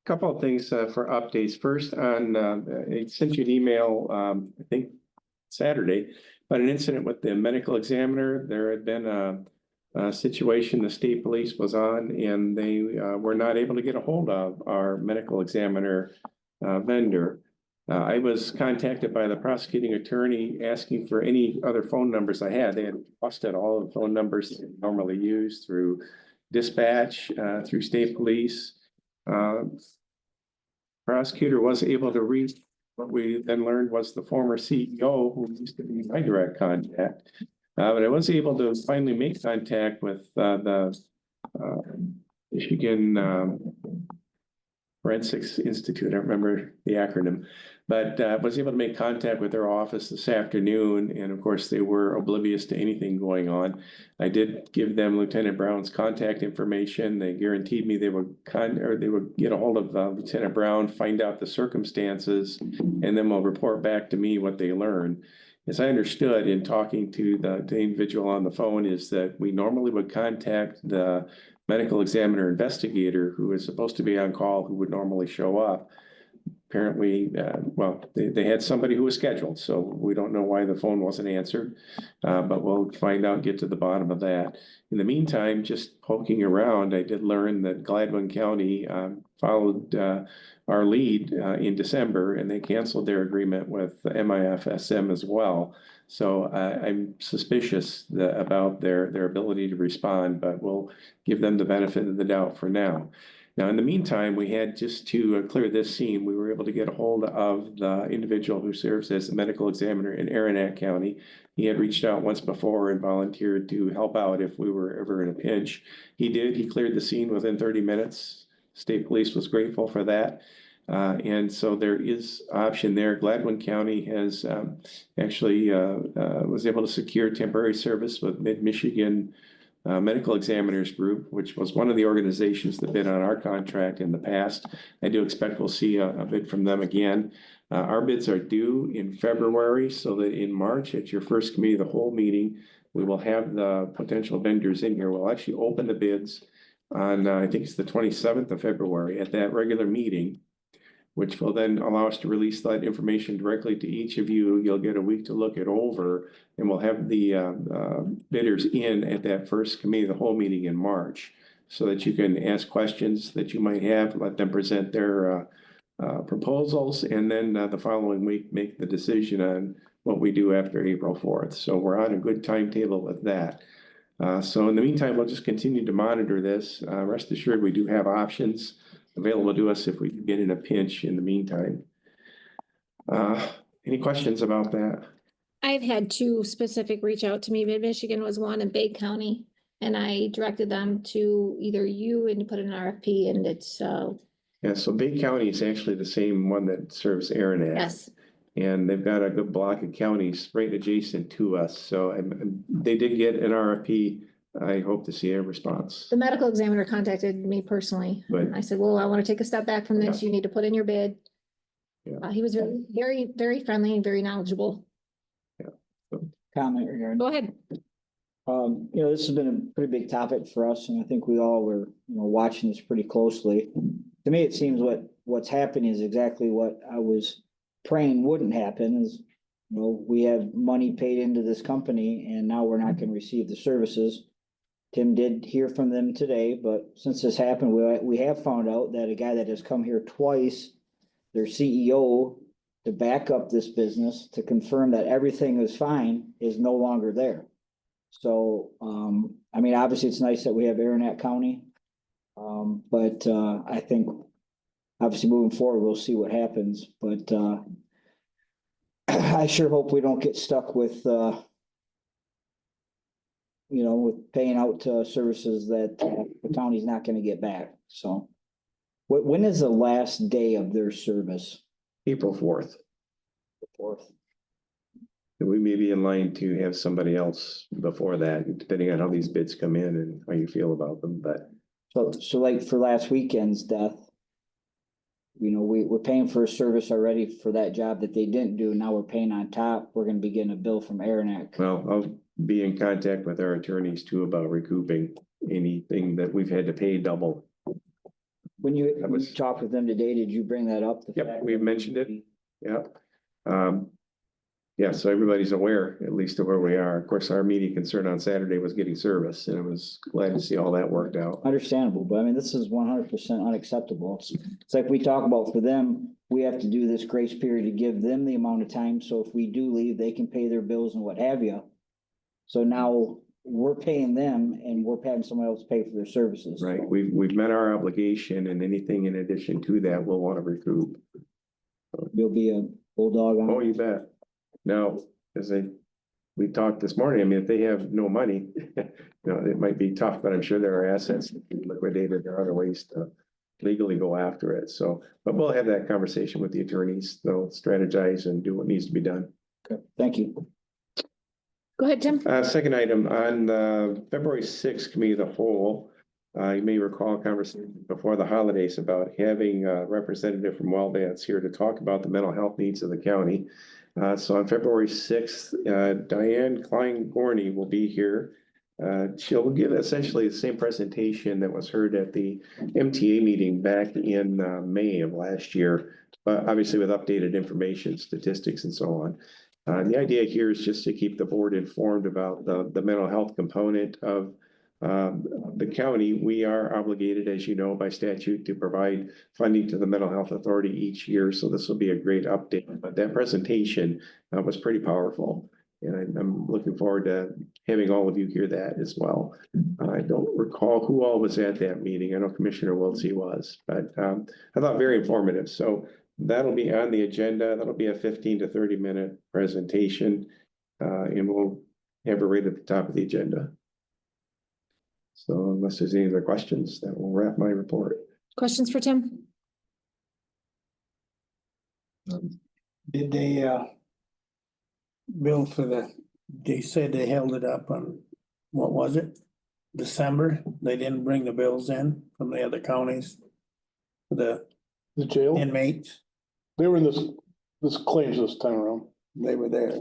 Couple of things for updates. First on, I sent you an email, I think Saturday, about an incident with the medical examiner. There had been a situation the state police was on, and they were not able to get a hold of our medical examiner vendor. I was contacted by the prosecuting attorney asking for any other phone numbers I had. They had busted all of the phone numbers they normally use through dispatch, through state police. Prosecutor was able to reach what we then learned was the former CEO, who used to be my direct contact. But I was able to finally make contact with the Michigan Forensics Institute. I don't remember the acronym, but was able to make contact with their office this afternoon. And of course, they were oblivious to anything going on. I did give them Lieutenant Brown's contact information. They guaranteed me they would get a hold of Lieutenant Brown, find out the circumstances, and then will report back to me what they learned. As I understood in talking to the individual on the phone, is that we normally would contact the medical examiner investigator who is supposed to be on call, who would normally show up. Apparently, well, they had somebody who was scheduled, so we don't know why the phone wasn't answered, but we'll find out, get to the bottom of that. In the meantime, just poking around, I did learn that Gladwin County followed our lead in December, and they canceled their agreement with the MIFSM as well. So I'm suspicious about their ability to respond, but we'll give them the benefit of the doubt for now. Now, in the meantime, we had, just to clear this scene, we were able to get a hold of the individual who serves as the medical examiner in Aranac County. He had reached out once before and volunteered to help out if we were ever in a pinch. He did. He cleared the scene within 30 minutes. State Police was grateful for that. And so there is option there. Gladwin County has actually was able to secure temporary service with Mid-Michigan Medical Examiners Group, which was one of the organizations that bid on our contract in the past. I do expect we'll see a bid from them again. Our bids are due in February, so that in March, at your first committee of the whole meeting, we will have the potential vendors in here. We'll actually open the bids on, I think it's the 27th of February at that regular meeting, which will then allow us to release that information directly to each of you. You'll get a week to look it over, and we'll have the bidders in at that first committee of the whole meeting in March, so that you can ask questions that you might have, let them present their proposals, and then the following week, make the decision on what we do after April 4th. So we're on a good timetable with that. So in the meantime, we'll just continue to monitor this. Rest assured, we do have options available to us if we get in a pinch in the meantime. Any questions about that? I've had two specific reach out to me. Mid-Michigan was one in Bay County, and I directed them to either you and to put an RFP, and it's, Yeah, so Bay County is actually the same one that serves Aranac. yes. And they've got a good block of counties right adjacent to us. So they did get an RFP. I hope to see a response. The medical examiner contacted me personally. Right. I said, well, I want to take a step back from this. You need to put in your bid. Yeah. He was very, very, very friendly and very knowledgeable. Comment regarding. Go ahead. This has been a pretty big topic for us, and I think we all were, watching this pretty closely. To me, it seems what's happening is exactly what I was praying wouldn't happen. Is, we have money paid into this company, and now we're not going to receive the services. Tim did hear from them today, but since this happened, we have found out that a guy that has come here twice, their CEO, to back up this business, to confirm that everything is fine, is no longer there. So, obviously it's nice that we have Aranac County. But I think obviously moving forward, we'll see what happens, but I sure hope we don't get stuck with, with paying out services that the county's not going to get back. So when is the last day of their service? April 4th. The 4th. We may be in line to have somebody else before that, depending on how these bids come in and how you feel about them, but. So like for last weekend's death, you know, we're paying for a service already for that job that they didn't do. Now we're paying on top. We're gonna be getting a bill from Aranac. Well, I'll be in contact with our attorneys too about recouping anything that we've had to pay double. When you talked with them today, did you bring that up? The Yep, fact we've that- mentioned it. Yeah. Yeah, so everybody's aware, at least of where we are. Of course, our immediate concern on Saturday was getting service, and I was glad to see all that worked out. Understandable, but I mean, this is 100% unacceptable. It's like we talk about for them, we have to do this grace period to give them the amount of time, so if we do leave, they can pay their bills and what have you. So now we're paying them and we're having someone else pay for their services. Right, we've met our obligation, and anything in addition to that, we'll want to recoup. You'll be a bulldog on. Oh, you bet. Now, we talked this morning, I mean, if they have no money, you know, it might be tough, but I'm sure there are assets that can be liquidated. There are other ways to legally go after it. So, but we'll have that conversation with the attorneys. They'll strategize and do what needs to be done. Okay, thank you. Go ahead, Tim. Second item, on the February 6th committee of the whole, you may recall a conversation before the holidays about having a representative from Wellbats here to talk about the mental health needs of the county. So on February 6th, Diane Klein-Gorney will be here. She'll give essentially the same presentation that was heard at the MTA meeting back in May of last year, but obviously with updated information, statistics and so on. The idea here is just to keep the board informed about the mental health component of the county. We are obligated, as you know, by statute to provide funding to the Mental Health Authority each year. So this will be a great update. But that presentation was pretty powerful. And I'm looking forward to having all of you hear that as well. I don't recall who all was at that meeting. I know Commissioner Wiltsey was, but I thought very informative. So that'll be on the agenda. That'll be a 15 to 30-minute presentation. And we'll have it right at the top of the agenda. So unless there's any other questions, that will wrap my report. Questions for Tim? Did they, bill for they said they held it up on, what was it? December, they didn't bring the bills in from the other counties. The jail, inmates, they were in this claims this time around. they were there.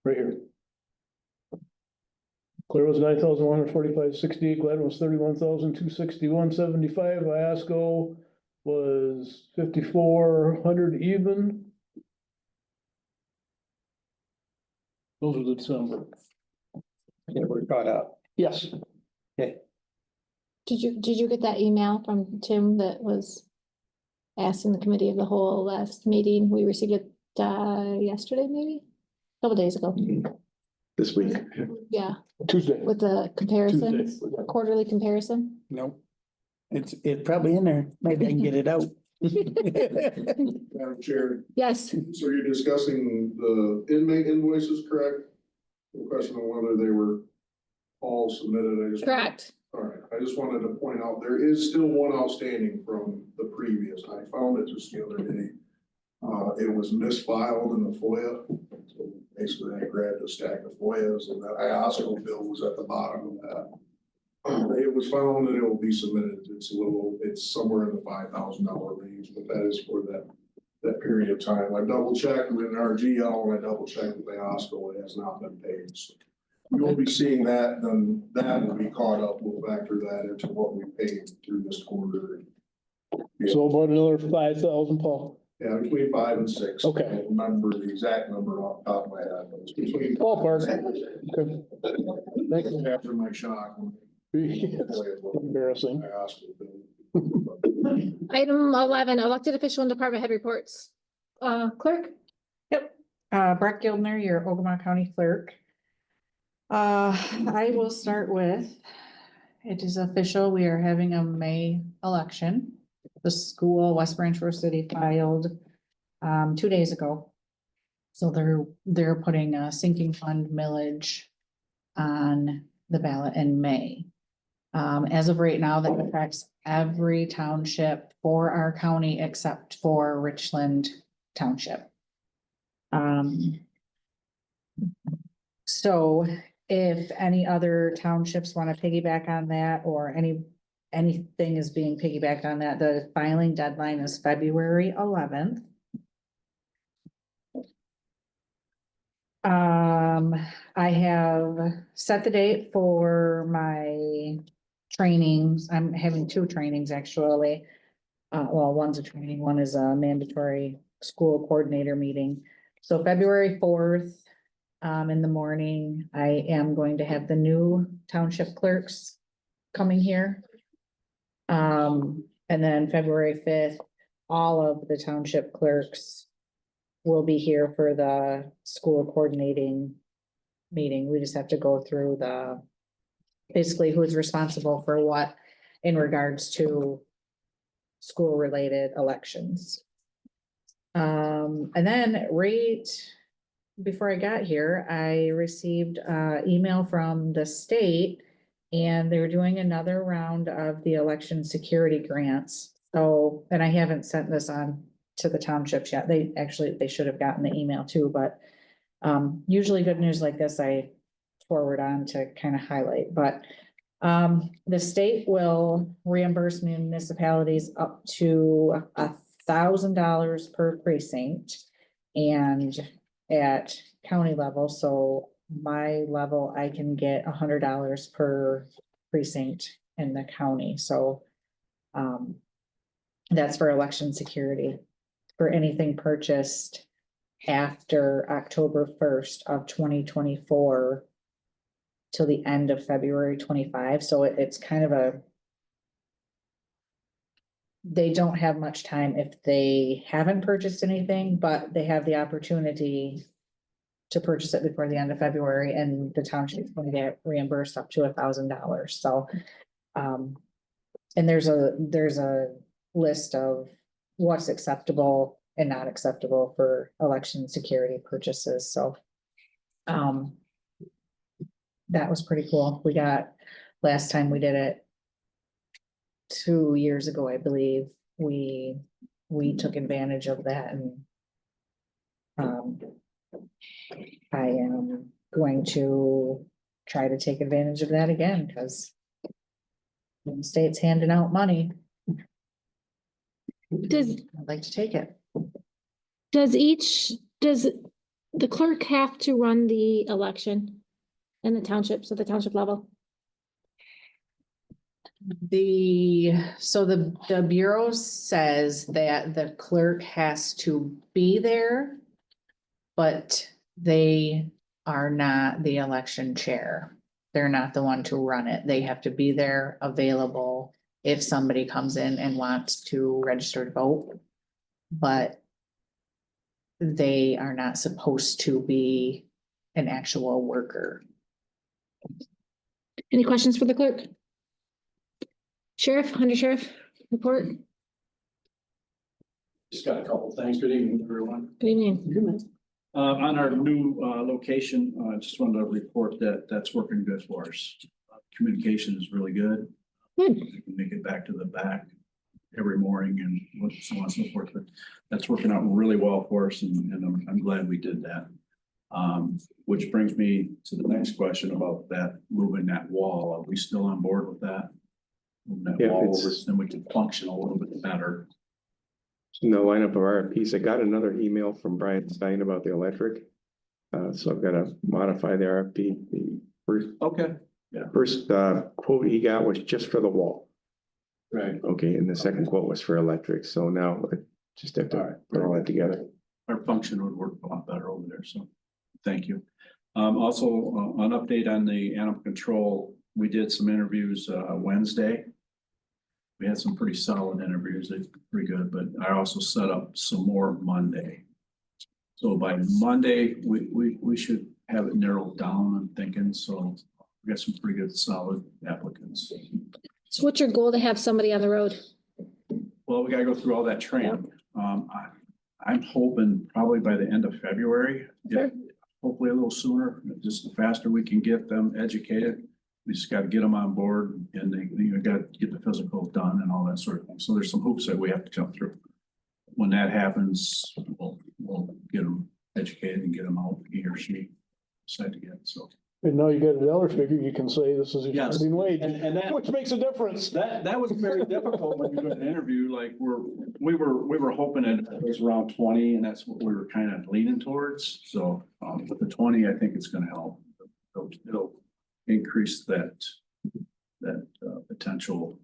Right here. Clear was 9,145.68, Gladden was 31,261.75, Iasco was 5,400 even. Those are the December. They were caught up. Yes, Did you get that email from Tim that was asked in the committee of the whole last meeting? We received it yesterday, maybe? A couple days ago. This week. Yeah, Tuesday. with the comparison, Tuesday. quarterly comparison. Nope. It's probably in there. Maybe I can get it out. Madam Chair, Yes, so you're discussing the inmate invoices, correct? The question of whether they were all submitted. correct. All right, I just wanted to point out, there is still one outstanding from the previous. I found it just the other day. It was misfiled in the FOIA. So basically, I grabbed a stack of FOIAs and that IOSCO bill was at the bottom of that. It was found that it will be submitted. It's somewhere in the $5,000 range, but that is for that period of time. I double checked with our GL and I double checked with IOSCO. It has not been paid. So you will be seeing that, then that will be caught up. We'll factor that into what we paid through this quarter. So about another 5,000, Paul. Yeah, between 5 and 6. Okay. I don't remember the exact number off the top of my head, but it's between. Ballpark. Okay. Thank you. After my shock. Embarrassing. I asked them. Item 11, elected official and department head reports. Clerk? Yep, Brett Gildner, your Ogemaw County Clerk. I will start with, it is official, we are having a May election. The school, West Branch Rose City filed 2 days ago. So they're putting a sinking fund millage on the ballot in May. As of right now, that affects every township for our county except for Richland Township. So if any other townships want to piggyback on that or anything is being piggybacked on that, the filing deadline is February 11th. I have set the date for my trainings. I'm having 2 trainings actually. Well, one's a training, one is a mandatory school coordinator meeting. So February 4th, in the morning, I am going to have the new township clerks coming here. And then February 5th, all of the township clerks will be here for the school coordinating meeting. We just have to go through basically who's responsible for what in regards to school-related elections. And then right before I got here, I received email from the state and they're doing another round of the election security grants. So, and I haven't sent this on to the townships yet. They should have gotten the email too, but usually good news like this, I forward on to kind of highlight, but the state will reimburse municipalities up to $1,000 per precinct. And at county level, so my level, I can get $100 per precinct in the county, so that's for election security, for anything purchased after October 1st of 2024 till the end of February 25. So it's kind of they don't have much time if they haven't purchased anything, but they have the opportunity to purchase it before the end of February, and the township is going to get reimbursed up to $1,000. So, and there's a list of what's acceptable and not acceptable for election security purchases. So, that was pretty cool. We got, last time we did it 2 years ago, I believe, we took advantage of that, and I am going to try to take advantage of that again, because the state's handing out money. Does I'd like to take it. does the clerk have to run the election in the townships at the township level? So the Bureau says that the clerk has to be there, but they are not the election chair. They're not the one to run it. They have to be there available if somebody comes in and wants to register to vote. But they are not supposed to be an actual worker. Any questions for the clerk? Sheriff, Under Sheriff, report. Just got a couple things. Good evening, everyone. Good evening. On our new location, I just wanted to report that that's working good for us. Communication is really good. Good. We can make it back to the back every morning and so on and so forth, but that's working out really well for us, and I'm glad we did that. Which brings me to the next question about that, moving that wall. Are we still on board with that? Moving that Yeah, wall it's- over, then we can function a little bit better. In the lineup of RFPs, I got another email from Brian Stein about the electric. So I've got to modify the RFP. The Okay. first quote he got was just for the wall. Right. Okay, and the second quote was for electric. So now I just have All to right. put all that together. Our function would work a lot better over there, so thank you. Also, an update on the animal control, we did some interviews Wednesday. We had some pretty solid interviews, they're pretty good, but I also set up some more Monday. So by Monday, we should have it narrowed down, I'm thinking, so we got some pretty good solid applicants. So what's your goal to have somebody on the road? Well, we gotta go through all that training. I'm hoping probably by the end of February, Sure. hopefully a little sooner, just the faster we can get them educated. We just gotta get them on board, and they gotta get the physical done and all that sort of thing. So there's some hoops that we have to jump through. When that happens, we'll get them educated and get them out, he or she. decide to get, so. And now you got a dollar figure, you can say this is a Yes. starting wage, And that, which makes a difference. that was very difficult when you go to an interview, like we were hoping it was around 20 and that's what we were kind of leaning towards. So, with the 20, I think it's gonna help. It'll increase that potential.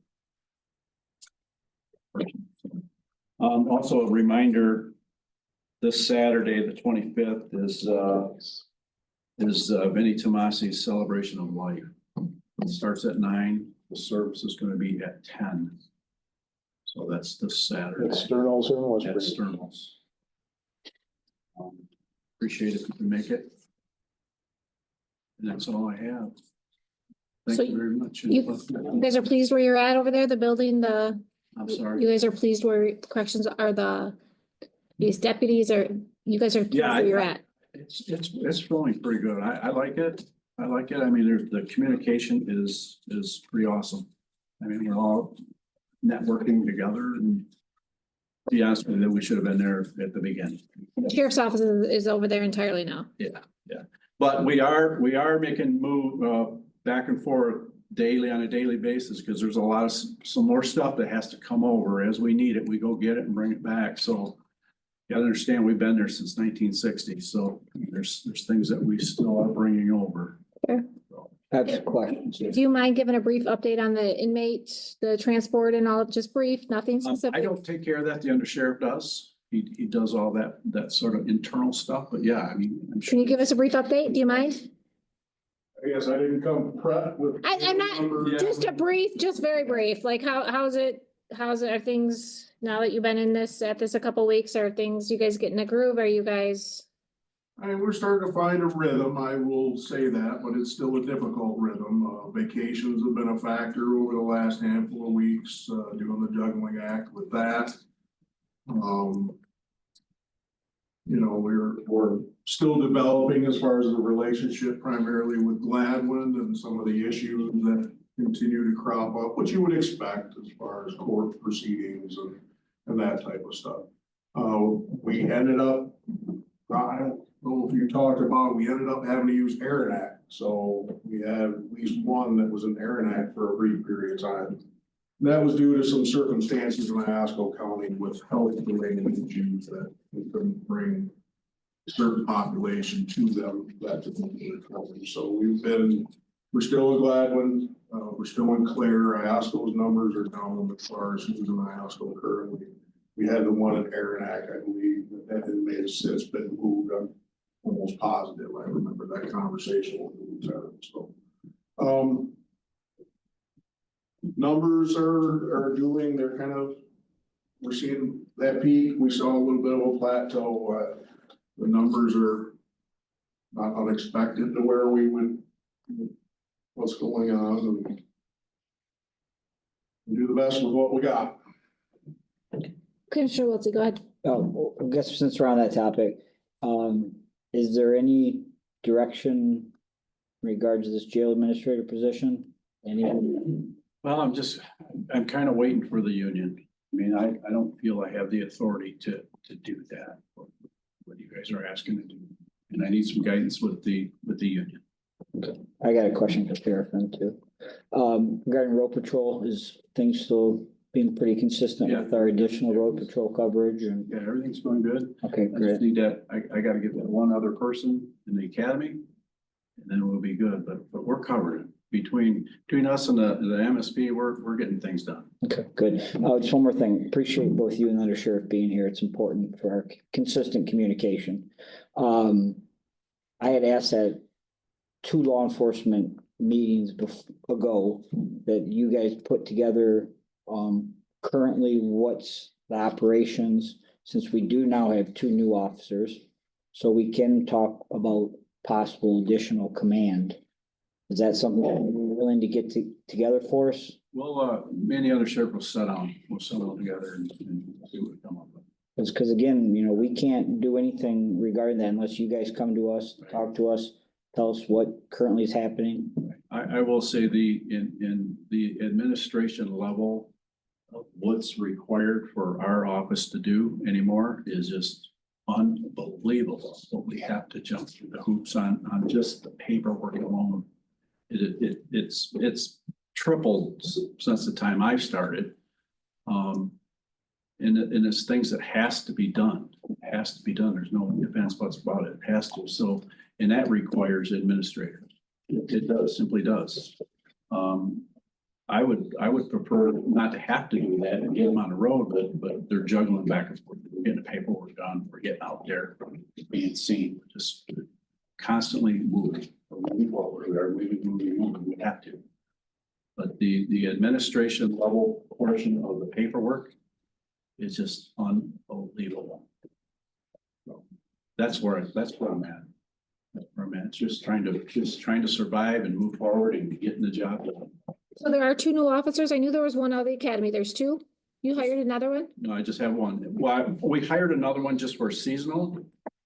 Also a reminder, this Saturday, the 25th is Vinnie Tomasi's Celebration of Life. It starts at 9, the service is gonna be at 10. So that's this Saturday. It's Sternals here in At Westbury. Sternals. Appreciate it if you can make it. And that's all I have. So Thank you very much. You guys are pleased where you're at over there, the building, I'm you sorry. guys are pleased where corrections are these deputies are, you guys are pleased Yeah, where you're at? It's flowing pretty good. I like it. I like it. I mean, the communication is pretty awesome. I mean, we're all networking together and to be honest with you, we should have been there at the beginning. The sheriff's office is over there entirely now. Yeah. But we are making move back and forth daily on a daily basis because there's a lot of some more stuff that has to come over as we need it. We go get it and bring it back. So you gotta understand, we've been there since 1960. So there's things that we still are bringing over. Sure. That's questions. Do you mind giving a brief update on the inmate, the transport and all, just brief, nothing I specific? don't take care of that. The undersheriff does. He does all that sort of internal stuff. But yeah, I mean, I'm sure. Can you give us a brief update? Do you mind? I guess I didn't come prepped with. I'm not, Yeah. just a brief, just very brief, like how's it, are things, now that you've been in at this a couple weeks, are things, you guys getting a groove, are you guys? I mean, we're starting to find a rhythm, I will say that, but it's still a difficult rhythm. Vacations have been a factor over the last handful of weeks, doing the juggling act with that. You know, we're still developing as far as the relationship primarily with Gladwin and some of the issues that continue to crop up, which you would expect as far as court proceedings and that type of stuff. We ended up, I don't know if you talked about, we ended up having to use Aaron Act. So we had at least one that was an Aaron Act for a brief period of time. And that was due to some circumstances in Iosco County with health related issues that we couldn't bring a certain population to them that particular county. So we're still in Gladwin, we're still in Clare. Iosco's numbers are down as far as who's in Iosco currently. We had the one in Aaron Act, I believe, that inmate has since been moved. I'm almost positive. I remember that conversation with the lieutenant. So, numbers are doing, they're kind of, we're seeing that peak. We saw a little bit of a plateau. The numbers are not unexpected to where we would, what's going on, and do the best with what we got. Commissioner Wiltie, go ahead. Oh, I guess since we're on that topic, is there any direction in regards to this jail administrator position? Any? Well, I'm kind of waiting for the union. I mean, I don't feel I have the authority to do that, what you guys are asking to do. And I need some guidance with the union. Okay. I got a question for Sheriff then too. Regarding road patrol, is things still being pretty consistent with our additional road patrol coverage and? Yeah, everything's going good. Okay, I just great. need that, I gotta get that one other person in the academy. And then we'll be good, but we're covered. Between us and the MSP, we're getting things done. Okay, good. Just one more thing. Appreciate both you and the under sheriff being here. It's important for our consistent communication. I had asked at 2 law enforcement meetings ago that you guys put together, currently what's the operations, since we do now have 2 new officers, so we can talk about possible additional command. Is that something that you're willing to get together for us? Well, me and the other sheriff will sit down together and see what we come up with. Because again, you know, we can't do anything regarding that unless you guys come to us, talk to us, tell us what currently is happening. I will say in the administration level, what's required for our office to do anymore is just unbelievable. unbelievable what we have to jump through the hoops on just the paperwork alone. It's tripled since the time I've started. And it's things that has to be done. It has to be done. There's no ifs, ands, buts about it. It has to. So, and that requires administrators. It does, simply does. I would prefer not to have to do that and get them on the road, but they're juggling back and forth. We're getting the paperwork done. We're getting out there, being seen, just constantly moving. We're moving forward. We are moving. We have to. But the administration level portion of the paperwork is just unbelievable. So that's where I'm at. That's where I'm at. It's just trying to survive and move forward and getting the job done. So there are 2 new officers. I knew there was one out of the academy. There's 2. You hired another one? No, I just have one. Well, we hired another one just for seasonal,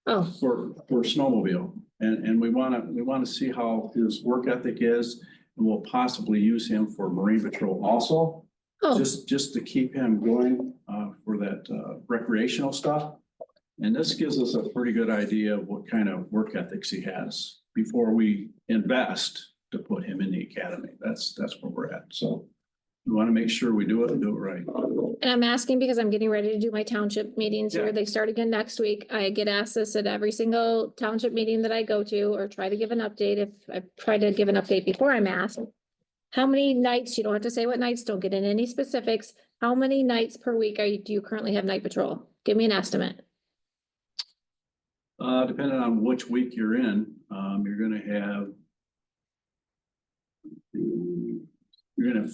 Oh, for snowmobile. And we wanna see how his work ethic is, and we'll possibly use him for Marine Patrol also. oh, Just to keep him going, for that, recreational stuff. And this gives us a pretty good idea of what kind of work ethics he has before we invest to put him in the academy. That's where we're at. So we want to make sure we do it and do it right. and I'm asking because I'm getting ready to do my township meetings here. Yeah. They start again next week. I get asked this at every single township meeting that I go to or try to give an update. If I try to give an update before I'm asked. How many nights, you don't have to say what nights, don't get in any specifics. How many nights per week do you currently have night patrol? Give me an estimate. Depending on which week you're in, you're gonna have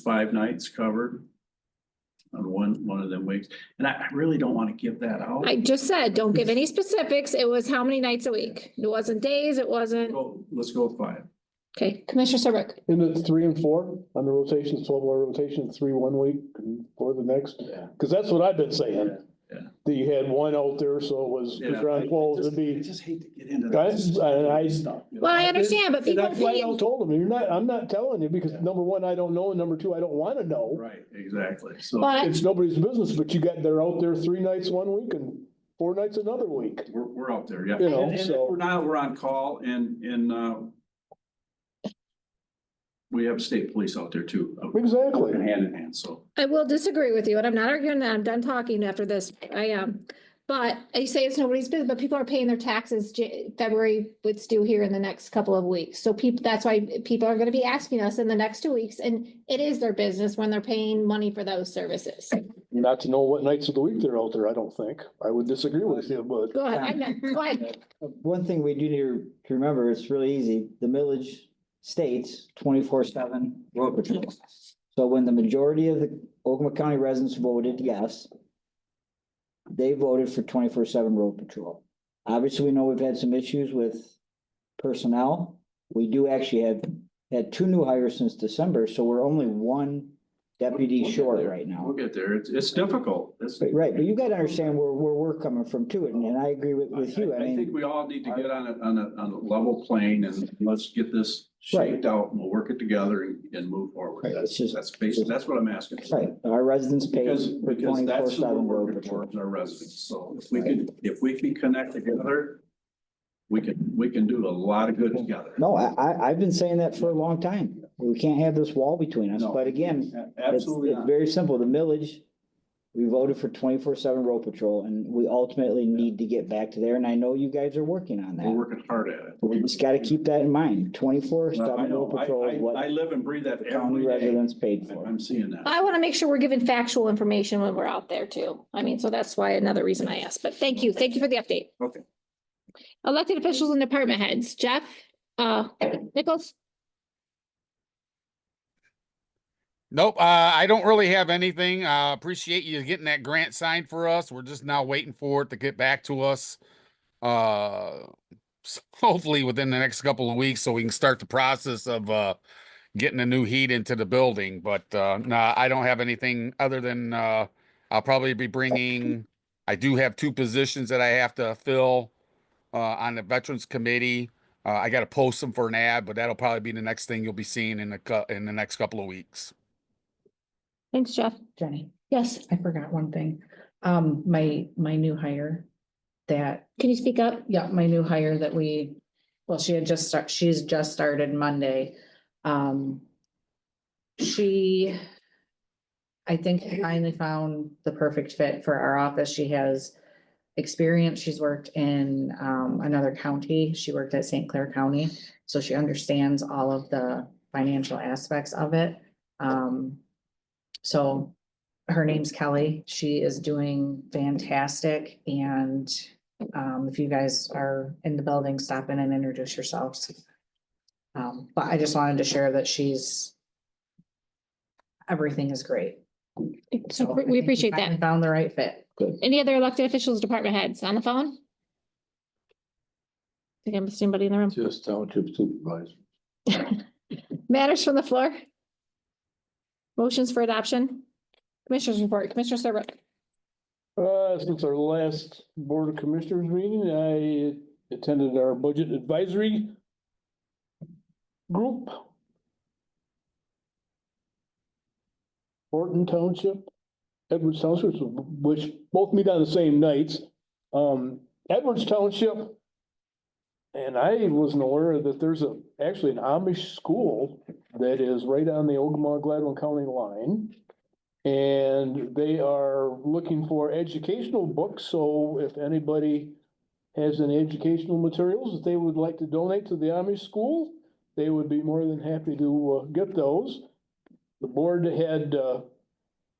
5 nights covered on one of them weeks. And I really don't want to give that out. I just said, don't give any specifics. It was how many nights a week? It wasn't days, it wasn't. Let's go with 5. Okay, Commissioner Serbrook. And it's 3 and 4 on the rotations, 12-hour rotation, 3 one week and 4 the next. Yeah. Cause that's what I've been saying. Yeah. That you had one out there, so it was, if you're on 12, it'd I be. just hate to get into Guys, that. stuff. Well, I understand, but And people that's why pay. I told them, I'm not telling you, because Yeah. number 1, I don't know, and number 2, I don't wanna know. Right, exactly. So But It's nobody's business, but they're out there 3 nights one week and 4 nights another week. we're out there, yeah. You know, And if so- we're not, we're on call and we have state police out there too. Exactly. Working hand in hand, so. I will disagree with you, and I'm not arguing that. I'm done talking after this. I am. But you say it's nobody's business, but people are paying their taxes. February, it's due here in the next couple of weeks. So that's why people are gonna be asking us in the next 2 weeks, and it is their business when they're paying money for those services. Not to know what nights of the week they're out there, I don't think. I would disagree with you, but. Go ahead, go ahead. One thing we do need to remember, it's really easy, the millage states 24/7 road patrol. So when the majority of the Ogemaw County residents voted yes, they voted for 24/7 road patrol. Obviously, we know we've had some issues with personnel. We do actually have had 2 new hires since December, so we're only 1 deputy We'll get short there. right now. We'll get there. It's difficult. Right, but you gotta understand where we're coming from too, and I agree with you. I think we all need to get on a level plane and let's get this shaped out and we'll work it together and move forward. Right, That's it's just- that's basic. That's what I'm asking. for. Right, our residents pay Because for that's who 24/7 we're road working patrol. towards, our residents. So if we can connect together, we can do a lot of good together. No, I've been saying that for a long time. We can't have this wall between us, No. but again, Absolutely it's not. very simple. The millage, we voted for 24/7 road patrol, and we ultimately need to get back to there, and I know you guys are working on We're that. working hard at it. We just gotta keep that in mind. 24/7 I know. road patrol is I what live and breathe that the county every day. residents paid for. I'm seeing that. I want to make sure we're giving factual information when we're out there too. I mean, so that's why another reason I asked, but thank you. Thank you for the update. Okay. Elected officials and department heads. Jeff, Nichols? Nope, I don't really have anything. Appreciate you getting that grant signed for us. We're just now waiting for it to get back to us. Hopefully within the next couple of weeks so we can start the process of getting a new heat into the building. But no, I don't have anything other than I'll probably be bringing, I do have 2 positions that I have to fill on the Veterans Committee. I got to post them for an ad, but that'll probably be the next thing you'll be seeing in the next couple of weeks. Thanks, Jeff. Jenny, Yes. I forgot one thing. My new hire, that, Can you speak up? yeah, my new hire that she's just started Monday. She, I think, finally found the perfect fit for our office. She has experience. She's worked in another county. She worked at St. Clair County, so she understands all of the financial aspects of it. So her name's Kelly. She is doing fantastic, and if you guys are in the building, stop in and introduce yourselves. But I just wanted to share that everything is great. So I we think appreciate finally that. Found the right fit. Any other elected officials, department heads on the phone? Think I missed anybody in the room? Just township supervisor. Matters from the floor? Motions for adoption? Commissioners report, Commissioner Serbrook. Since our last Board of Commissioners meeting, I attended our budget advisory group. Horton Township, Edwards Township, which both meet on the same nights. Edwards Township, and I wasn't aware that there's actually an Amish school that is right on the Ogemaw Gladwin County line. And they are looking for educational books, so if anybody has any educational materials that they would like to donate to the Amish school, they would be more than happy to get those. The board had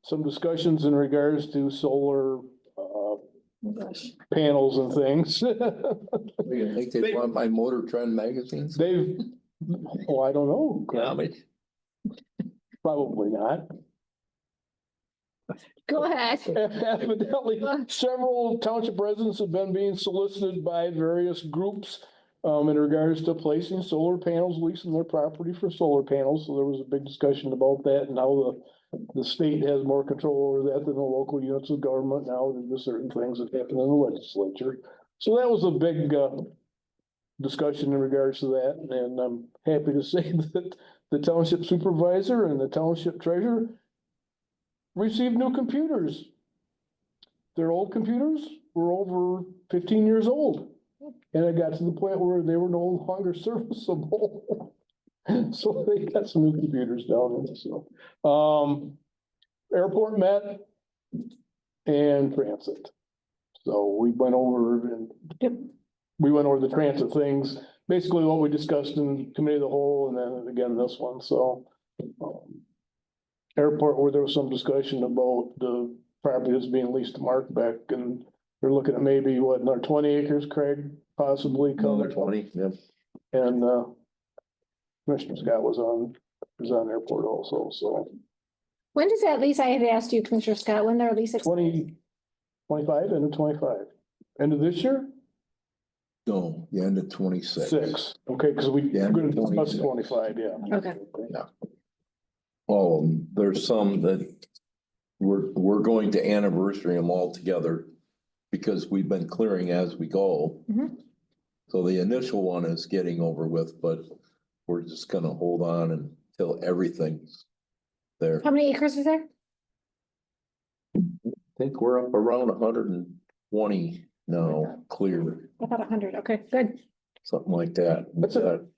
some discussions in regards to solar panels and things. You think they want my Motor Trend magazines? I don't know. Probably not. Go ahead. Evidently, several township residents have been being solicited by various groups in regards to placing solar panels, leasing their property for solar panels. So there was a big discussion about that and how the state has more control over that than the local units of government now. There's certain things that happen in the legislature. So that was a big discussion in regards to that. And I'm happy to say that the township supervisor and the township treasurer received new computers. Their old computers were over 15 years old. And it got to the point where they were no longer serviceable. So they got some new computers down there, so. Airport met and transit. So we went over the transit things, basically what we discussed in committee of the whole, and then again, this one, so. Airport, where there was some discussion about the property that's being leased to Mark Beck, and they're looking at maybe another 20 acres, Craig, possibly. Another 20, yep. And Commissioner Scott was on airport also, so. When does that lease, I had asked you, Commissioner Scott, when their lease? 25, end of 25, end of this year? No, the end of 26. Okay, because we're Yeah, gonna discuss 26. 25, yeah. Okay. There's some that we're going to anniversary them all together because we've been clearing as we go. Mhm. So the initial one is getting over with, but we're just gonna hold on until everything's there. How many acres is there? I think we're up around 120 now, clear, About 100, okay, good. something like that.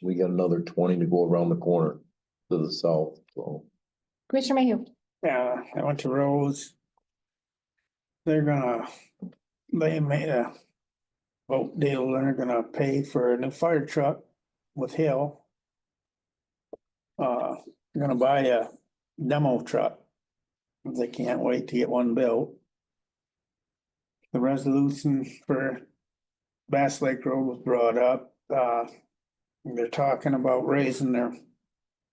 We got another 20 to go around the corner to the south, so. Commissioner Mayhew. Yeah, I went to Rose. They made a vote deal, they're gonna pay for a new fire truck with Hill. They're gonna buy a demo truck. They can't wait to get one built. The resolution for Bass Lake Road was brought up, they're talking about raising their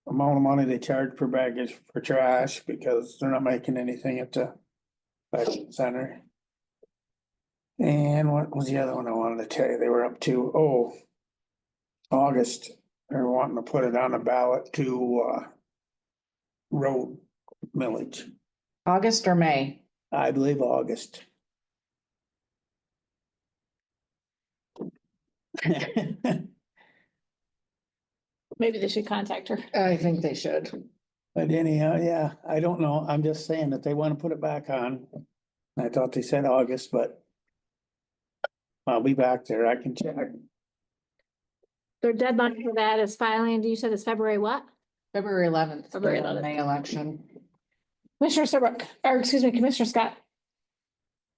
amount of money they charge per baggage for trash because they're not making anything at the fashion center. And what was the other one I wanted to tell you? They were up to, August. They're wanting to put it on a ballot to, road millage. August or May? I believe August. Maybe they should contact her. I think they should. But anyhow, yeah, I don't know. I'm just saying that they want to put it back on. I thought they said August, but I'll be back there. I can check. Their deadline for that is filing, you said it's February what? February 11th. February the 11th. May election. Commissioner Serbrook, or excuse me, Commissioner Scott.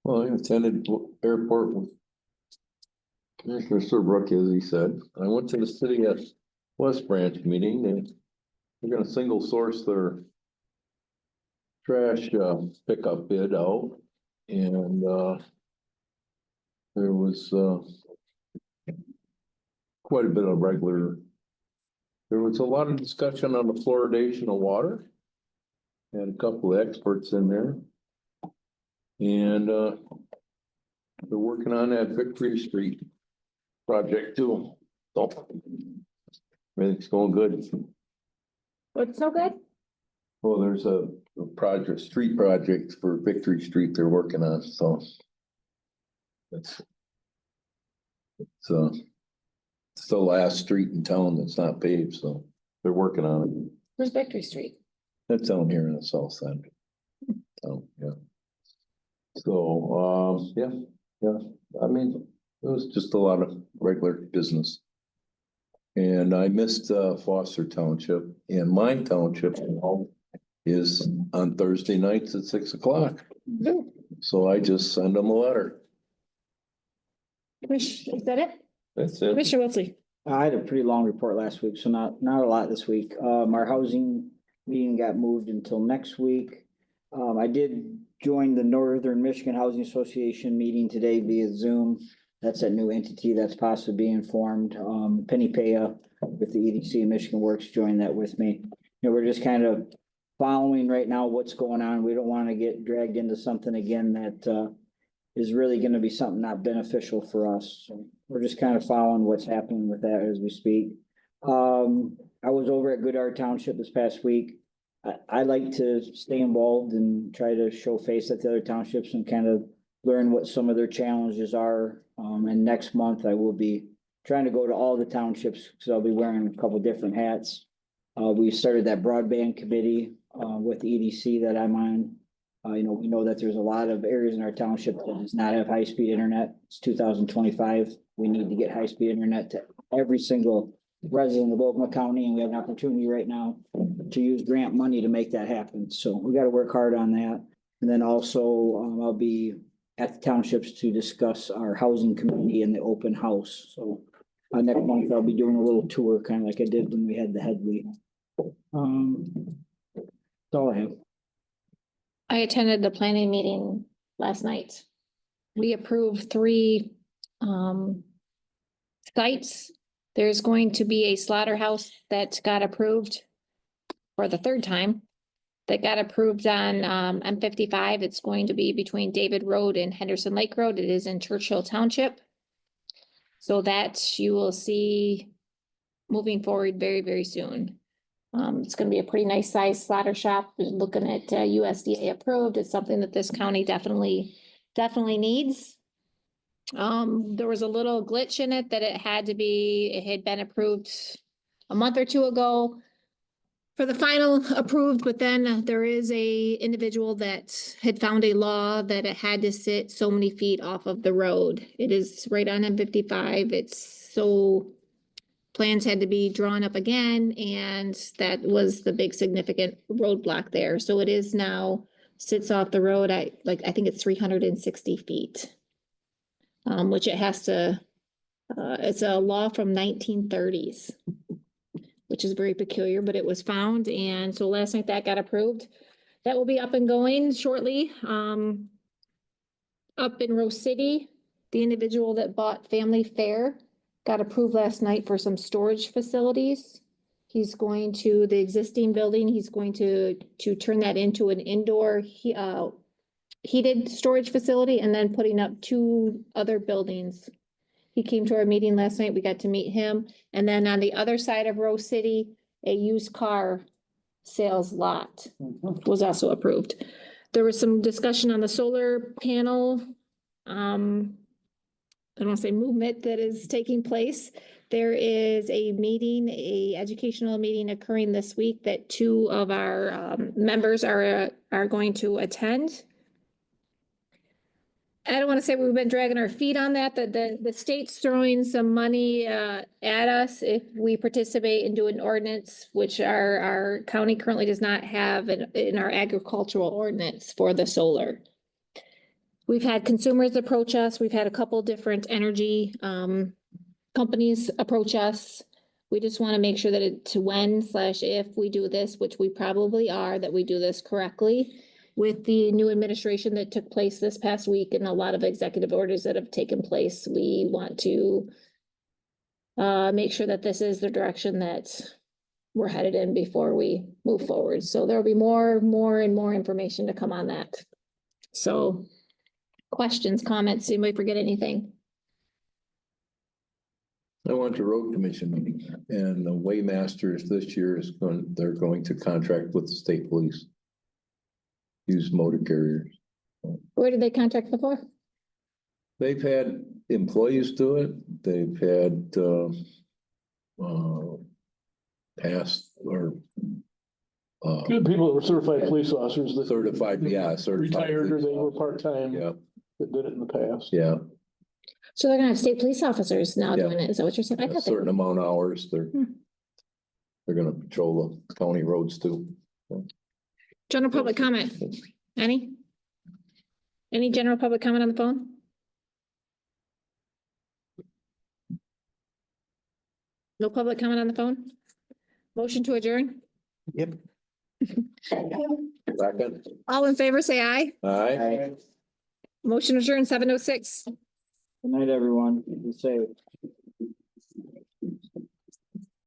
Well, I attended airport with Commissioner Serbrook, as he said. I went to the city at West Branch meeting and they're gonna single source their trash pickup bid out and there was quite a bit of there was a lot of discussion on the fluoridation of water. Had a couple of experts in there. And they're working on that Victory Street project too. So everything's going good. What's so good? Well, there's a street project for Victory Street they're working on, so. It's the last street in town that's not paved, so they're working on it. Where's Victory Street? That's down here in the south side. So, yeah. So, yeah, I mean, it was just a lot of regular business. And I missed Foster Township, and my township is on Thursday nights at 6 o'clock. So I just send them a letter. Is that it? That's it. Commissioner Wiltie. I had a pretty long report last week, so not a lot this week. Our housing meeting got moved until next week. I did join the Northern Michigan Housing Association meeting today via Zoom. That's a new entity that's possibly being formed. Penny Paya with the EDC Michigan Works joined that with me. You know, we're just kind of following right now what's going on. We don't want to get dragged into something again that is really going to be something not beneficial for us. So we're just kind of following what's happening with that as we speak. I was over at Goodard Township this past week. I like to stay involved and try to show face at the other townships and kind of learn what some of their challenges are. And next month I will be trying to go to all the townships because I'll be wearing a couple different hats. We started that broadband committee with the EDC that I'm on. We know that there's a lot of areas in our township that does not have high-speed internet. It's 2025. We need to get high-speed internet to every single resident of Ogemaw County, and we have an opportunity right now to use grant money to make that happen. So we got to work hard on that. And then also, I'll be at the townships to discuss our housing committee and the open house. So next month I'll be doing a little tour, kind of like I did when we had the Headley. That's all I have. I attended the planning meeting last night. We approved 3 sites. There's going to be a slaughterhouse that got approved for the 3rd time. That got approved on M55. It's going to be between David Road and Henderson Lake Road. It is in Churchill Township. So that you will see moving forward very, very soon. It's gonna be a pretty nice size slaughter shop. We're looking at USDA approved. It's something that this county definitely needs. There was a little glitch in it that it had been approved a month or 2 ago for the final approved, but then there is a individual that had found a law that it had to sit so many feet off of the road. It is right on M55. Plans had to be drawn up again, and that was the big significant roadblock there. So it is now sits off the road at I think it's 360 feet. Which it has to, it's a law from 1930s, which is very peculiar, but it was found. And so last night that got approved. That will be up and going shortly. Up in Rose City, the individual that bought Family Fare got approved last night for some storage facilities. He's going to the existing building. He's going to turn that into an indoor heated storage facility and then putting up 2 other buildings. He came to our meeting last night. We got to meet him. And then on the other side of Rose City, a used car sales lot was also approved. There was some discussion on the solar panel. I don't want to say movement that is taking place. There is a meeting, a educational meeting occurring this week that 2 of our members are going to attend. I don't want to say we've been dragging our feet on that, the state's throwing some money at us if we participate and do an ordinance, which our county currently does not have in our agricultural ordinance for the solar. We've had consumers approach us. We've had a couple different energy companies approach us. We just want to make sure that it's when/if we do this, which we probably are, that we do this correctly. With the new administration that took place this past week and a lot of executive orders that have taken place, we want to make sure that this is the direction that we're headed in before we move forward. So there'll be more and more information to come on that. So questions, comments, anybody forget anything? I went to road commission meeting and the Waymasters this year they're going to contract with the state police. Use motor carriers. Where did they contract before? They've had employees do it. They've had, past or. Good people that were certified police officers that Certified, yeah, certified. retired or they were police part-time officers. that did it in the past. Yeah, So they're gonna have state police officers now Yeah. doing it. Is that what you're saying? I yeah, a thought they certain amount of hours, they're gonna patrol the county roads too. General public comment, any? Any general public comment on the phone? No public comment on the phone? Motion to adjourn? Yep. Second. All in favor, say aye. Aye. Motion adjourned 7:06. Good night, everyone. Be safe.